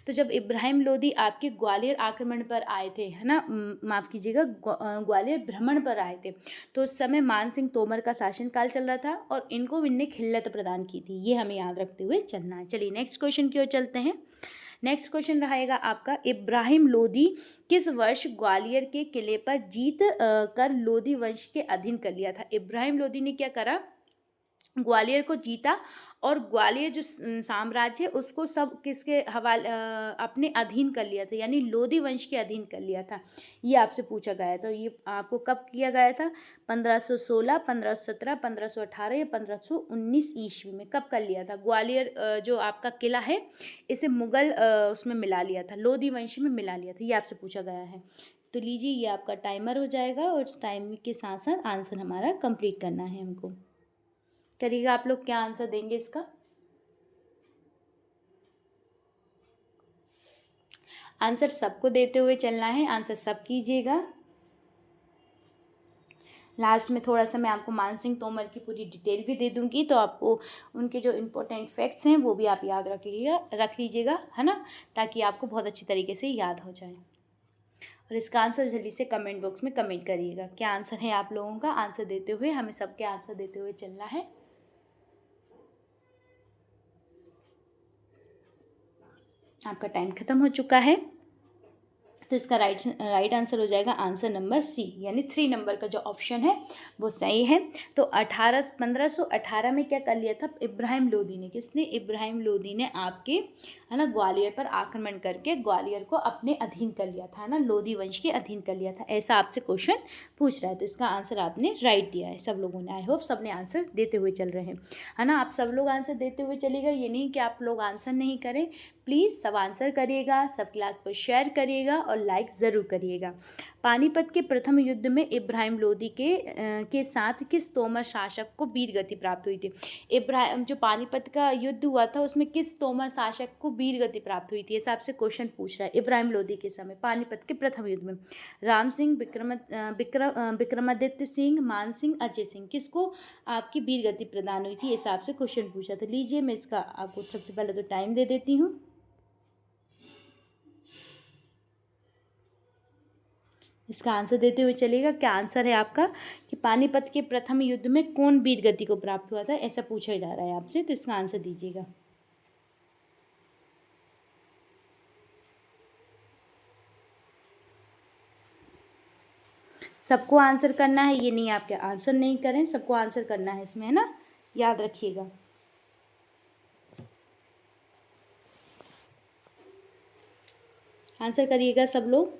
तो जब इब्राहिम लोदी आपके ग्वालियर आक्रमण पर आए थे, है ना, माफ़ कीजिएगा, ग्वालियर भ्रमण पर आए थे, तो उस समय मान सिंह तोमर का शासनकाल चल रहा था, और इनको इनने खिल्लत प्रदान की थी। ये हमें याद रखते हुए चलना है। चलिए नेक्स्ट क्वेश्चन की ओर चलते हैं। नेक्स्ट क्वेश्चन रहेगा आपका, इब्राहिम लोदी किस वर्ष ग्वालियर के किले पर जीत कर लोदी वंश के अधीन कर लिया था। इब्राहिम लोदी ने क्या करा, ग्वालियर को जीता, और ग्वालियर जो साम्राज्य है उसको सब किसके हवाले अपने अधीन कर लिया था, यानी लोदी वंश के अधीन कर लिया था। ये आपसे पूछा गया था। ये आपको कब किया गया था, 1516, 1517, 1518 या 1519 ईस्वी में कब कर लिया था। ग्वालियर जो आपका किला है इसे मुगल उसमें मिला लिया था, लोदी वंश में मिला लिया था। ये आपसे पूछा गया है। तो लीजिए ये आपका टाइमर हो जाएगा, और इस टाइम के साथ साथ आंसर हमारा कंप्लीट करना है हमको। करिएगा आप लोग क्या आंसर देंगे इसका। आंसर सबको देते हुए चलना है, आंसर सब कीजिएगा। लास्ट में थोड़ा सा मैं आपको मान सिंह तोमर की पूरी डिटेल भी दे दूंगी, तो आपको उनके जो इम्पोर्टेंट फैक्ट्स हैं वो भी आप याद रख लीजिएगा, है ना, ताकि आपको बहुत अच्छी तरीके से याद हो जाए। और इसका आंसर जल्दी से कमेंट बॉक्स में कमेंट करिएगा क्या आंसर है आप लोगों का। आंसर देते हुए हमें सबके आंसर देते हुए चलना है। आपका टाइम खत्म हो चुका है, तो इसका राइट आंसर हो जाएगा आंसर नंबर सी, यानी 3 नंबर का जो ऑप्शन है वो सही है। तो 1518 में क्या कर लिया था इब्राहिम लोदी ने, किसने, इब्राहिम लोदी ने आपके, है ना, ग्वालियर पर आक्रमण करके ग्वालियर को अपने अधीन कर लिया था, है ना, लोदी वंश के अधीन कर लिया था। ऐसा आपसे क्वेश्चन पूछ रहा है, तो इसका आंसर आपने राइट दिया है सब लोगों ने। आई होप सब ने आंसर देते हुए चल रहे हैं, है ना। आप सब लोग आंसर देते हुए चलेगा, ये नहीं कि आप लोग आंसर नहीं करें। प्लीज़ सब आंसर करिएगा, सब क्लास को शेयर करिएगा और लाइक ज़रूर करिएगा। पानीपत के प्रथम युद्ध में इब्राहिम लोदी के साथ किस तोमर शासक को वीर गति प्राप्त हुई थी? इब्राहिम जो पानीपत का युद्ध हुआ था उसमें किस तोमर शासक को वीर गति प्राप्त हुई थी? ऐसा आपसे क्वेश्चन पूछ रहा है। इब्राहिम लोदी के समय पानीपत के प्रथम युद्ध में राम सिंह, विक्रमादित्य सिंह, मान सिंह, अजय सिंह, किसको आपकी वीर गति प्रदान हुई थी? ऐसा आपसे क्वेश्चन पूछा। तो लीजिए मैं इसका आपको सबसे पहले तो टाइम दे देती हूँ। इसका आंसर देते हुए चलेगा। क्या आंसर है आपका कि पानीपत के प्रथम युद्ध में कौन वीर गति को प्राप्त हुआ था, ऐसा पूछा जा रहा है आपसे, तो इसका आंसर दीजिएगा। सबको आंसर करना है, ये नहीं आपके आंसर नहीं करें, सबको आंसर करना है इसमें, है ना, याद रखिएगा। आंसर करिएगा सब लोग।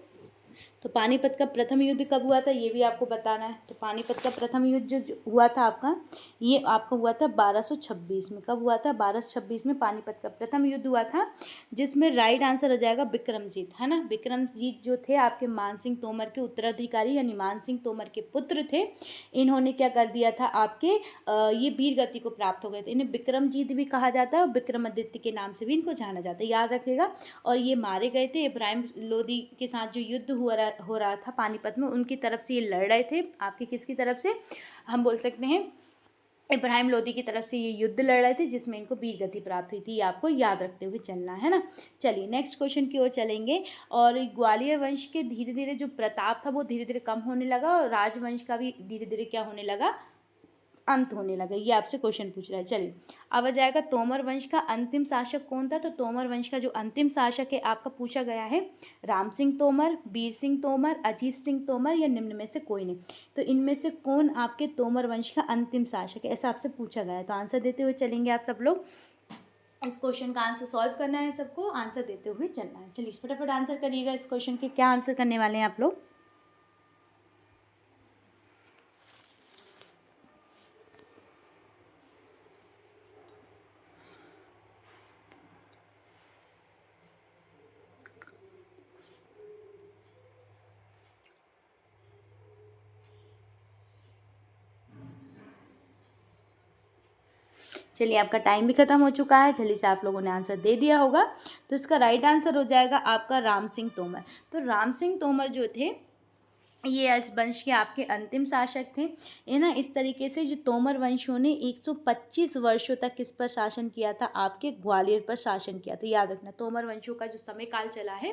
तो पानीपत का प्रथम युद्ध कब हुआ था ये भी आपको बताना है। तो पानीपत का प्रथम युद्ध जो हुआ था आपका, ये आपका हुआ था 1226 में। कब हुआ था? 1226 में पानीपत का प्रथम युद्ध हुआ था, जिसमें राइट आंसर हो जाएगा विक्रमजीत, है ना। विक्रमजीत जो थे आपके मान सिंह तोमर के उत्तराधिकारी, यानी मान सिंह तोमर के पुत्र थे। इन्होंने क्या कर दिया था आपके ये वीर गति को प्राप्त हो गए थे। इन्हें विक्रमजीत भी कहा जाता है और विक्रमादित्य के नाम से भी इनको जाना जाता है, याद रखिएगा। और ये मारे गए थे इब्राहिम लोदी के साथ जो युद्ध हो रहा था पानीपत में, उनकी तरफ से ये लड़ रहे थे। आपके किसकी तरफ से? हम बोल सकते हैं इब्राहिम लोदी की तरफ से ये युद्ध लड़ रहे थे, जिसमें इनको वीर गति प्राप्त हुई थी। ये आपको याद रखते हुए चलना है ना। चलिए नेक्स्ट क्वेश्चन की ओर चलेंगे। और ग्वालियर वंश के धीरे धीरे जो प्रताप था वो धीरे धीरे कम होने लगा, और राजवंश का भी धीरे धीरे क्या होने लगा? अंत होने लगा। ये आपसे क्वेश्चन पूछ रहा है। चलिए अब आ जाएगा तोमर वंश का अंतिम शासक कौन था? तो तोमर वंश का जो अंतिम शासक है आपका पूछा गया है राम सिंह तोमर, वीर सिंह तोमर, अजीत सिंह तोमर, या निम्न में से कोई नहीं। तो इनमें से कौन आपके तोमर वंश का अंतिम शासक है, ऐसा आपसे पूछा गया है। तो आंसर देते हुए चलेंगे आप सब लोग। इस क्वेश्चन का आंसर सॉल्व करना है, सबको आंसर देते हुए चलना है। चलिए फटाफट आंसर करिएगा इस क्वेश्चन के। क्या आंसर करने वाले हैं आप लोग? चलिए आपका टाइम भी खत्म हो चुका है, जल्दी से आप लोगों ने आंसर दे दिया होगा। तो इसका राइट आंसर हो जाएगा आपका राम सिंह तोमर। तो राम सिंह तोमर जो थे ये इस वंश के आपके अंतिम शासक थे। ये ना इस तरीके से जो तोमर वंशों ने 125 वर्षों तक किस पर शासन किया था? आपके ग्वालियर पर शासन किया था। याद रखना तोमर वंशों का जो समय काल चला है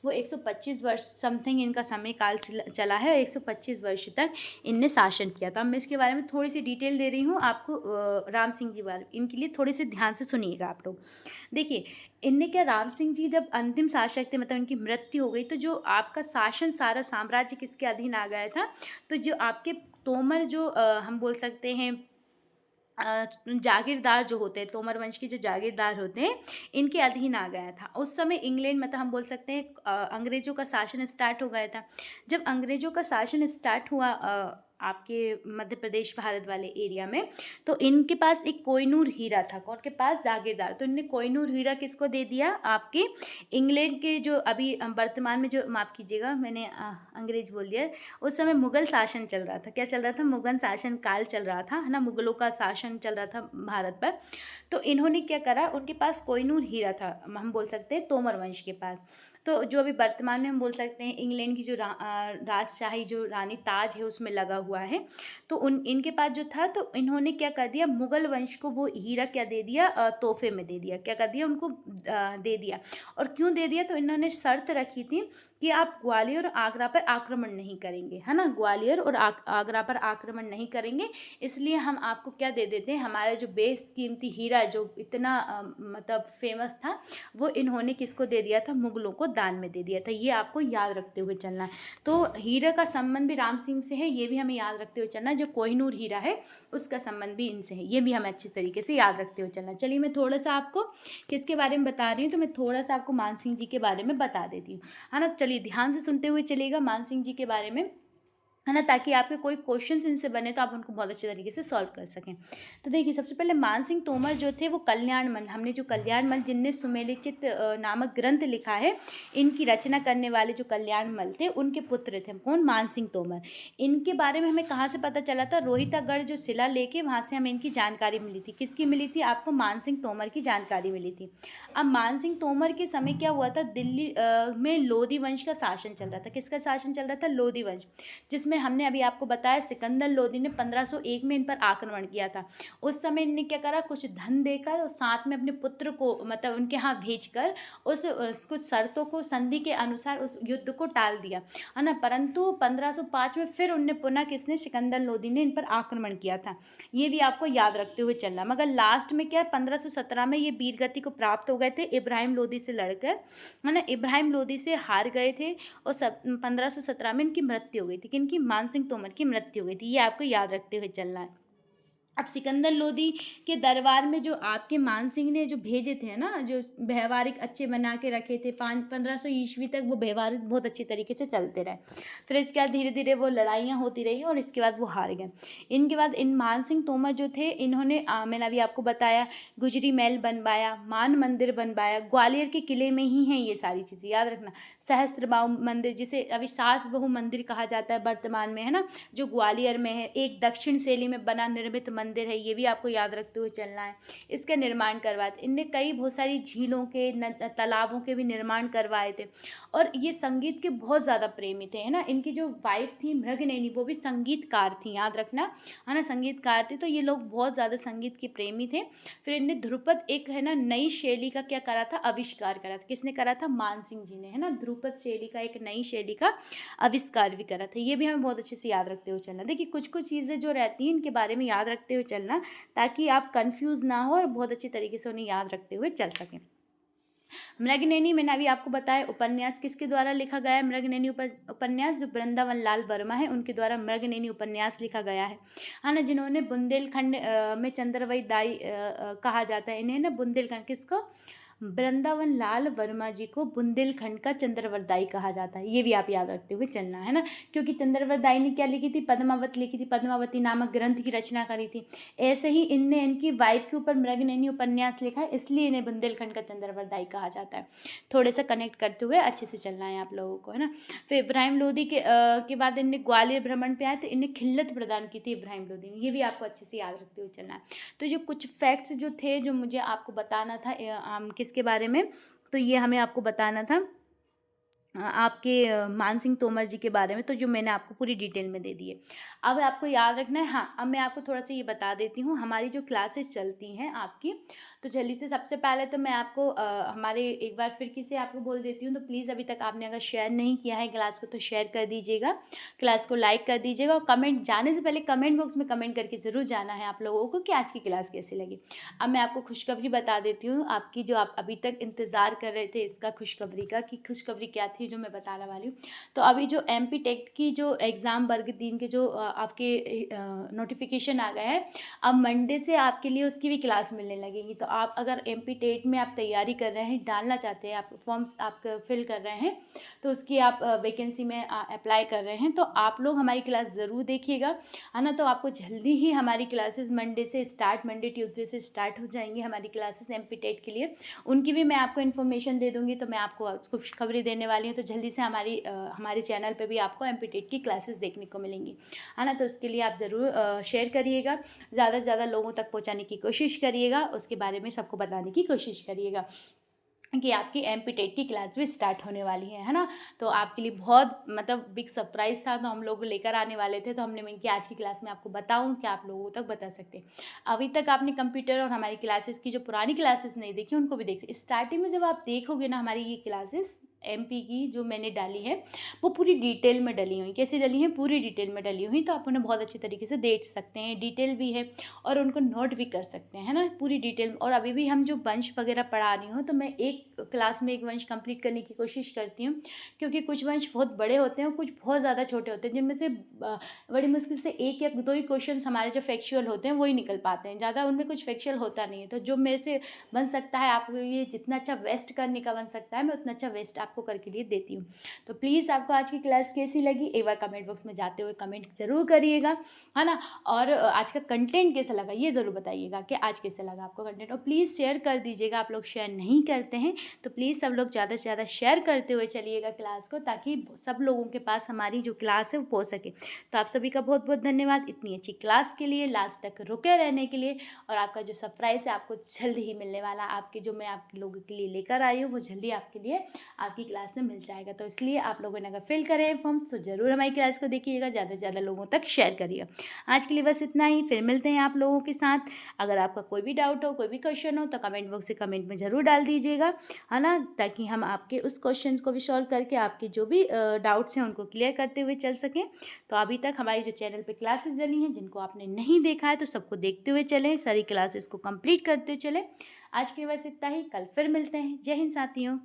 वो 125 वर्ष समथिंग इनका समय काल चला है, और 125 वर्ष तक इनने शासन किया था। मैं इसके बारे में थोड़ी सी डिटेल दे रही हूँ आपको राम सिंह के बारे में। इनके लिए थोड़े से ध्यान से सुनिएगा आप लोग। देखिए इनने क्या, राम सिंह जी जब अंतिम शासक थे, मतलब इनकी मृत्यु हो गई, तो जो आपका शासन सारा साम्राज्य किसके अधीन आ गया था? तो जो आपके तोमर जो हम बोल सकते हैं जागीरदार जो होते हैं, तोमर वंश के जो जागीरदार होते हैं, इनके अधीन आ गया था। उस समय इंग्लैंड, मतलब हम बोल सकते हैं अंग्रेज़ों का शासन स्टार्ट हो गया था। जब अंग्रेज़ों का शासन स्टार्ट हुआ आपके मध्य प्रदेश भारत वाले एरिया में, तो इनके पास एक कोहिनूर हीरा था। कौन के पास? जागीरदार। तो इनने कोहिनूर हीरा किसको दे दिया? आपके इंग्लैंड के जो अभी वर्तमान में जो, माफ़ कीजिएगा मैंने अंग्रेज बोल दिया, उस समय मुग़ल शासन चल रहा था। क्या चल रहा था? मुग़ल शासन काल चल रहा था, है ना, मुग़लों का शासन चल रहा था भारत पर। तो इन्होंने क्या करा, उनके पास कोहिनूर हीरा था, हम बोल सकते हैं तोमर वंश के पास। तो जो अभी वर्तमान में हम बोल सकते हैं इंग्लैंड की जो राजशाही जो रानी ताज है उसमें लगा हुआ है, तो इनके पास जो था, तो इन्होंने क्या कर दिया, मुग़ल वंश को वो हीरा क्या दे दिया, तोहफे में दे दिया। क्या कर दिया? उनको दे दिया। और क्यों दे दिया? तो इन्होंने शर्त रखी थी कि आप ग्वालियर और आगरा पर आक्रमण नहीं करेंगे, है ना, ग्वालियर और आगरा पर आक्रमण नहीं करेंगे, इसलिए हम आपको क्या दे देते हैं, हमारा जो बेशकीमती हीरा जो इतना मतलब फेमस था, वो इन्होंने किसको दे दिया था? मुग़लों को दान में दे दिया था। ये आपको याद रखते हुए चलना है। तो हीरे का संबंध भी राम सिंह से है, ये भी हमें याद रखते हुए चलना है। जो कोहिनूर हीरा है उसका संबंध भी इनसे है, ये भी हमें अच्छी तरीके से याद रखते हुए चलना। चलिए मैं थोड़ा सा आपको किसके बारे में बता रही हूँ, तो मैं थोड़ा सा आपको मान सिंह जी के बारे में बता देती हूँ, है ना। चलिए ध्यान से सुनते हुए चलिएगा मान सिंह जी के बारे में। है ना, ताकि आपके कोई क्वेश्चंस इनसे बने तो आप उनको बहुत अच्छे तरीके से सॉल्व कर सकें। तो देखिए, सबसे पहले मान सिंह तोमर जो थे वो कल्याणमल, हमने जो कल्याणमल जिनने सुमेलिचित नामक ग्रंथ लिखा है, इनकी रचना करने वाले जो कल्याणमल थे उनके पुत्र थे। कौन? मान सिंह तोमर। इनके बारे में हमें कहाँ से पता चला था? रोहितागढ़ जो शिला लेके वहाँ से हमें इनकी जानकारी मिली थी। किसकी मिली थी? आपको मान सिंह तोमर की जानकारी मिली थी। अब मान सिंह तोमर के समय क्या हुआ था? दिल्ली में लोधी वंश का शासन चल रहा था। किसका शासन चल रहा था? लोधी वंश, जिसमें हमने अभी आपको बताया सिकंदर लोधी ने 1501 में इन पर आक्रमण किया था। उस समय इनने क्या करा? कुछ धन देकर और साथ में अपने पुत्र को मतलब उनके यहाँ भेजकर उस कुछ शर्तों को संधि के अनुसार उस युद्ध को टाल दिया, है ना। परंतु 1505 में फिर उनने पुनः किसने? सिकंदर लोधी ने इन पर आक्रमण किया था। ये भी आपको याद रखते हुए चलना। मगर लास्ट में क्या है? 1517 में ये वीरगति को प्राप्त हो गए थे, इब्राहिम लोधी से लड़कर, है ना। इब्राहिम लोधी से हार गए थे और 1517 में इनकी मृत्यु हो गई थी। किनकी? मान सिंह तोमर की मृत्यु हो गई थी। ये आपको याद रखते हुए चलना है। अब सिकंदर लोधी के दरबार में जो आपके मान सिंह ने जो भेजे थे ना, जो व्यवहारिक अच्छे बना के रखे थे, 1500 ईस्वी तक वो व्यवहारिक बहुत अच्छी तरीके से चलते रहे। फिर इसके बाद धीरे धीरे वो लड़ाइयाँ होती रही और इसके बाद वो हार गए। इनके बाद इन मान सिंह तोमर जो थे, इन्होंने मैंने अभी आपको बताया, गुजरी महल बनवाया, मान मंदिर बनवाया, ग्वालियर के किले में ही हैं ये सारी चीज़ें, याद रखना। सहस्त्रबाहु मंदिर, जिसे अभी सास बहू मंदिर कहा जाता है वर्तमान में, है ना, जो ग्वालियर में है। एक दक्षिण शैली में बना निर्मित मंदिर है, ये भी आपको याद रखते हुए चलना है। इसका निर्माण करवाए थे इनने। कई बहुत सारी झीलों के तालाबों के भी निर्माण करवाए थे। और ये संगीत के बहुत ज़्यादा प्रेमी थे, है ना। इनकी जो वाइफ थी मृगनयनी, वो भी संगीतकार थी, याद रखना, है ना, संगीतकार थी। तो ये लोग बहुत ज़्यादा संगीत के प्रेमी थे। फिर इनने ध्रुपद एक, है ना, नई शैली का क्या करा था? आविष्कार करा था। किसने करा था? मान सिंह जी ने, है ना। ध्रुपद शैली का, एक नई शैली का आविष्कार भी करा था। ये भी हमें बहुत अच्छे से याद रखते हुए चलना। देखिए, कुछ कुछ चीज़ें जो रहती हैं इनके बारे में याद रखते हुए चलना, ताकि आप कंफ्यूज ना हो और बहुत अच्छी तरीके से उन्हें याद रखते हुए चल सकें। मृगनयनी मैंने अभी आपको बताया उपन्यास किसके द्वारा लिखा गया है? मृगनयनी उपन्यास जो वृंदावन लाल वर्मा है उनके द्वारा मृगनयनी उपन्यास लिखा गया है ना। जिन्होंने बुंदेलखंड में चंद्रवई दाई कहा जाता है इन्हें ना। बुंदेलखंड किसको? वृंदावन लाल वर्मा जी को बुंदेलखंड का चंद्रवरदाई कहा जाता है। ये भी आप याद रखते हुए चलना, है ना। क्योंकि चंद्रवरदाई ने क्या लिखी थी? पद्मावत लिखी थी, पद्मावती नामक ग्रंथ की रचना करी थी। ऐसे ही इनने इनकी वाइफ के ऊपर मृगनयनी उपन्यास लिखा है, इसलिए इन्हें बुंदेलखंड का चंद्रवरदाई कहा जाता है। थोड़े से कनेक्ट करते हुए अच्छे से चलना है आप लोगों को, है ना। फिर इब्राहिम लोधी के बाद इनने ग्वालियर भ्रमण पे आए तो इन्हें खिल्लत प्रदान की थी इब्राहिम लोधी ने। ये भी आपको अच्छे से याद रखते हुए चलना है। तो जो कुछ फैक्ट्स जो थे, जो मुझे आपको बताना था किसके बारे में, तो ये हमें आपको बताना था आपके मान सिंह तोमर जी के बारे में, तो जो मैंने आपको पूरी डिटेल में दे दी है। अब आपको याद रखना है। हाँ, अब मैं आपको थोड़ा सा ये बता देती हूँ हमारी जो क्लासेस चलती हैं आपकी। तो जल्दी से सबसे पहले तो मैं आपको हमारे एक बार फिर से आपको बोल देती हूँ। तो प्लीज़ अभी तक आपने अगर शेयर नहीं किया है क्लास को तो शेयर कर दीजिएगा, क्लास को लाइक कर दीजिएगा, और कमेंट जाने से पहले कमेंट बॉक्स में कमेंट करके ज़रूर जाना है आप लोगों को कि आज की क्लास कैसी लगी। अब मैं आपको खुशखबरी बता देती हूँ आपकी, जो आप अभी तक इंतज़ार कर रहे थे इसका खुशखबरी का, कि खुशखबरी क्या थी जो मैं बताने वाली हूँ। तो अभी जो MP टेट की जो एग्ज़ाम वर्ग 3 के जो आपके नोटिफिकेशन आ गया है, अब मंडे से आपके लिए उसकी भी क्लास मिलने लगेगी। तो आप अगर MP टेट में आप तैयारी कर रहे हैं, डालना चाहते हैं, आप फॉर्म्स आप फिल कर रहे हैं, तो उसकी आप वैकेंसी में अप्लाई कर रहे हैं, तो आप लोग हमारी क्लास ज़रूर देखिएगा, है ना। तो आपको जल्दी ही हमारी क्लासेस मंडे ट्यूसडे से स्टार्ट हो जाएंगी हमारी क्लासेस MP टेट के लिए। उनकी भी मैं आपको इन्फॉर्मेशन दे दूँगी, तो मैं आपको खुशखबरी देने वाली हूँ। तो जल्दी से हमारे चैनल पे भी आपको MP टेट की क्लासेस देखने को मिलेंगी, है ना। तो उसके लिए आप ज़रूर शेयर करिएगा, ज़्यादा से ज़्यादा लोगों तक पहुँचाने की कोशिश करिएगा, उसके बारे में सबको बताने की कोशिश करिएगा कि आपकी MP टेट की क्लास भी स्टार्ट होने वाली है ना। तो आपके लिए बहुत मतलब बिग सरप्राइज़ था, तो हम लोग लेकर आने वाले थे, तो हमने कि आज की क्लास में आपको बताऊं कि आप लोगों तक बता सकते हैं। अभी तक आपने कंप्यूटर और हमारी क्लासेस की जो पुरानी क्लासेस नहीं देखी उनको भी देख, स्टार्टिंग में जब आप देखोगे ना हमारी ये क्लासेस MP की जो मैंने डाली है, वो पूरी डिटेल में डली हुई। कैसी डली हैं? पूरी डिटेल में डली हुई, तो आप उन्हें बहुत अच्छी तरीके से देख सकते हैं, डिटेल भी है और उनको नोट भी कर सकते हैं, है ना, पूरी डिटेल। और अभी भी हम जो वंश वगैरह पढ़ा रही हूँ, तो मैं एक क्लास में एक वंश कंप्लीट करने की कोशिश करती हूँ, क्योंकि कुछ वंश बहुत बड़े होते हैं और कुछ बहुत ज़्यादा छोटे होते हैं, जिनमें से बड़ी मुश्किल से एक या दो ही क्वेश्चन हमारे जो फैक्चुअल होते हैं वही निकल पाते हैं, ज़्यादा उनमें कुछ फैक्चुअल होता नहीं है। तो जो मेरे से बन सकता है आपके लिए जितना अच्छा वेस्ट करने का बन सकता है, मैं उतना अच्छा वेस्ट आप आपको करके लिए देती हूँ। तो प्लीज़ आपको आज की क्लास कैसी लगी एक बार कमेंट बॉक्स में जाते हुए कमेंट ज़रूर करिएगा, है ना। और आज का कंटेंट कैसा लगा ये ज़रूर बताइएगा कि आज कैसा लगा आपको कंटेंट, और प्लीज़ शेयर कर दीजिएगा। आप लोग शेयर नहीं करते हैं तो प्लीज़ सब लोग ज़्यादा से ज़्यादा शेयर करते हुए चलिएगा क्लास को, ताकि सब लोगों के पास हमारी जो क्लास है वो पहुँच सके। तो आप सभी का बहुत बहुत धन्यवाद इतनी अच्छी क्लास के लिए, लास्ट तक रुके रहने के लिए। और आपका जो सरप्राइज़ है आपको जल्द ही मिलने वाला, आपके जो मैं आपके लोगों के लिए लेकर आई हूँ वो जल्दी आपके लिए आपकी क्लास में मिल जाएगा। तो इसलिए आप लोगों ने अगर फिल करे हैं फॉर्म तो ज़रूर हमारी क्लास को देखिएगा, ज़्यादा से ज़्यादा लोगों तक शेयर करिएगा। आज के लिए बस इतना ही, फिर मिलते हैं आप लोगों के साथ। अगर आपका कोई भी डाउट हो, कोई भी क्वेश्चन हो तो कमेंट बॉक्स से कमेंट में ज़रूर डाल दीजिएगा, है ना, ताकि हम आपके उस क्वेश्चन को भी सॉल्व करके आपके जो भी डाउट्स हैं उनको क्लियर करते हुए चल सकें। तो अभी तक हमारी जो चैनल पे क्लासेस डली हैं जिनको आपने नहीं देखा है तो सबको देखते हुए चलें, सारी क्लासेस को कंप्लीट करते हुए चलें। आज के लिए बस इतना ही, कल फिर मिलते हैं। जय हिंद साथियों।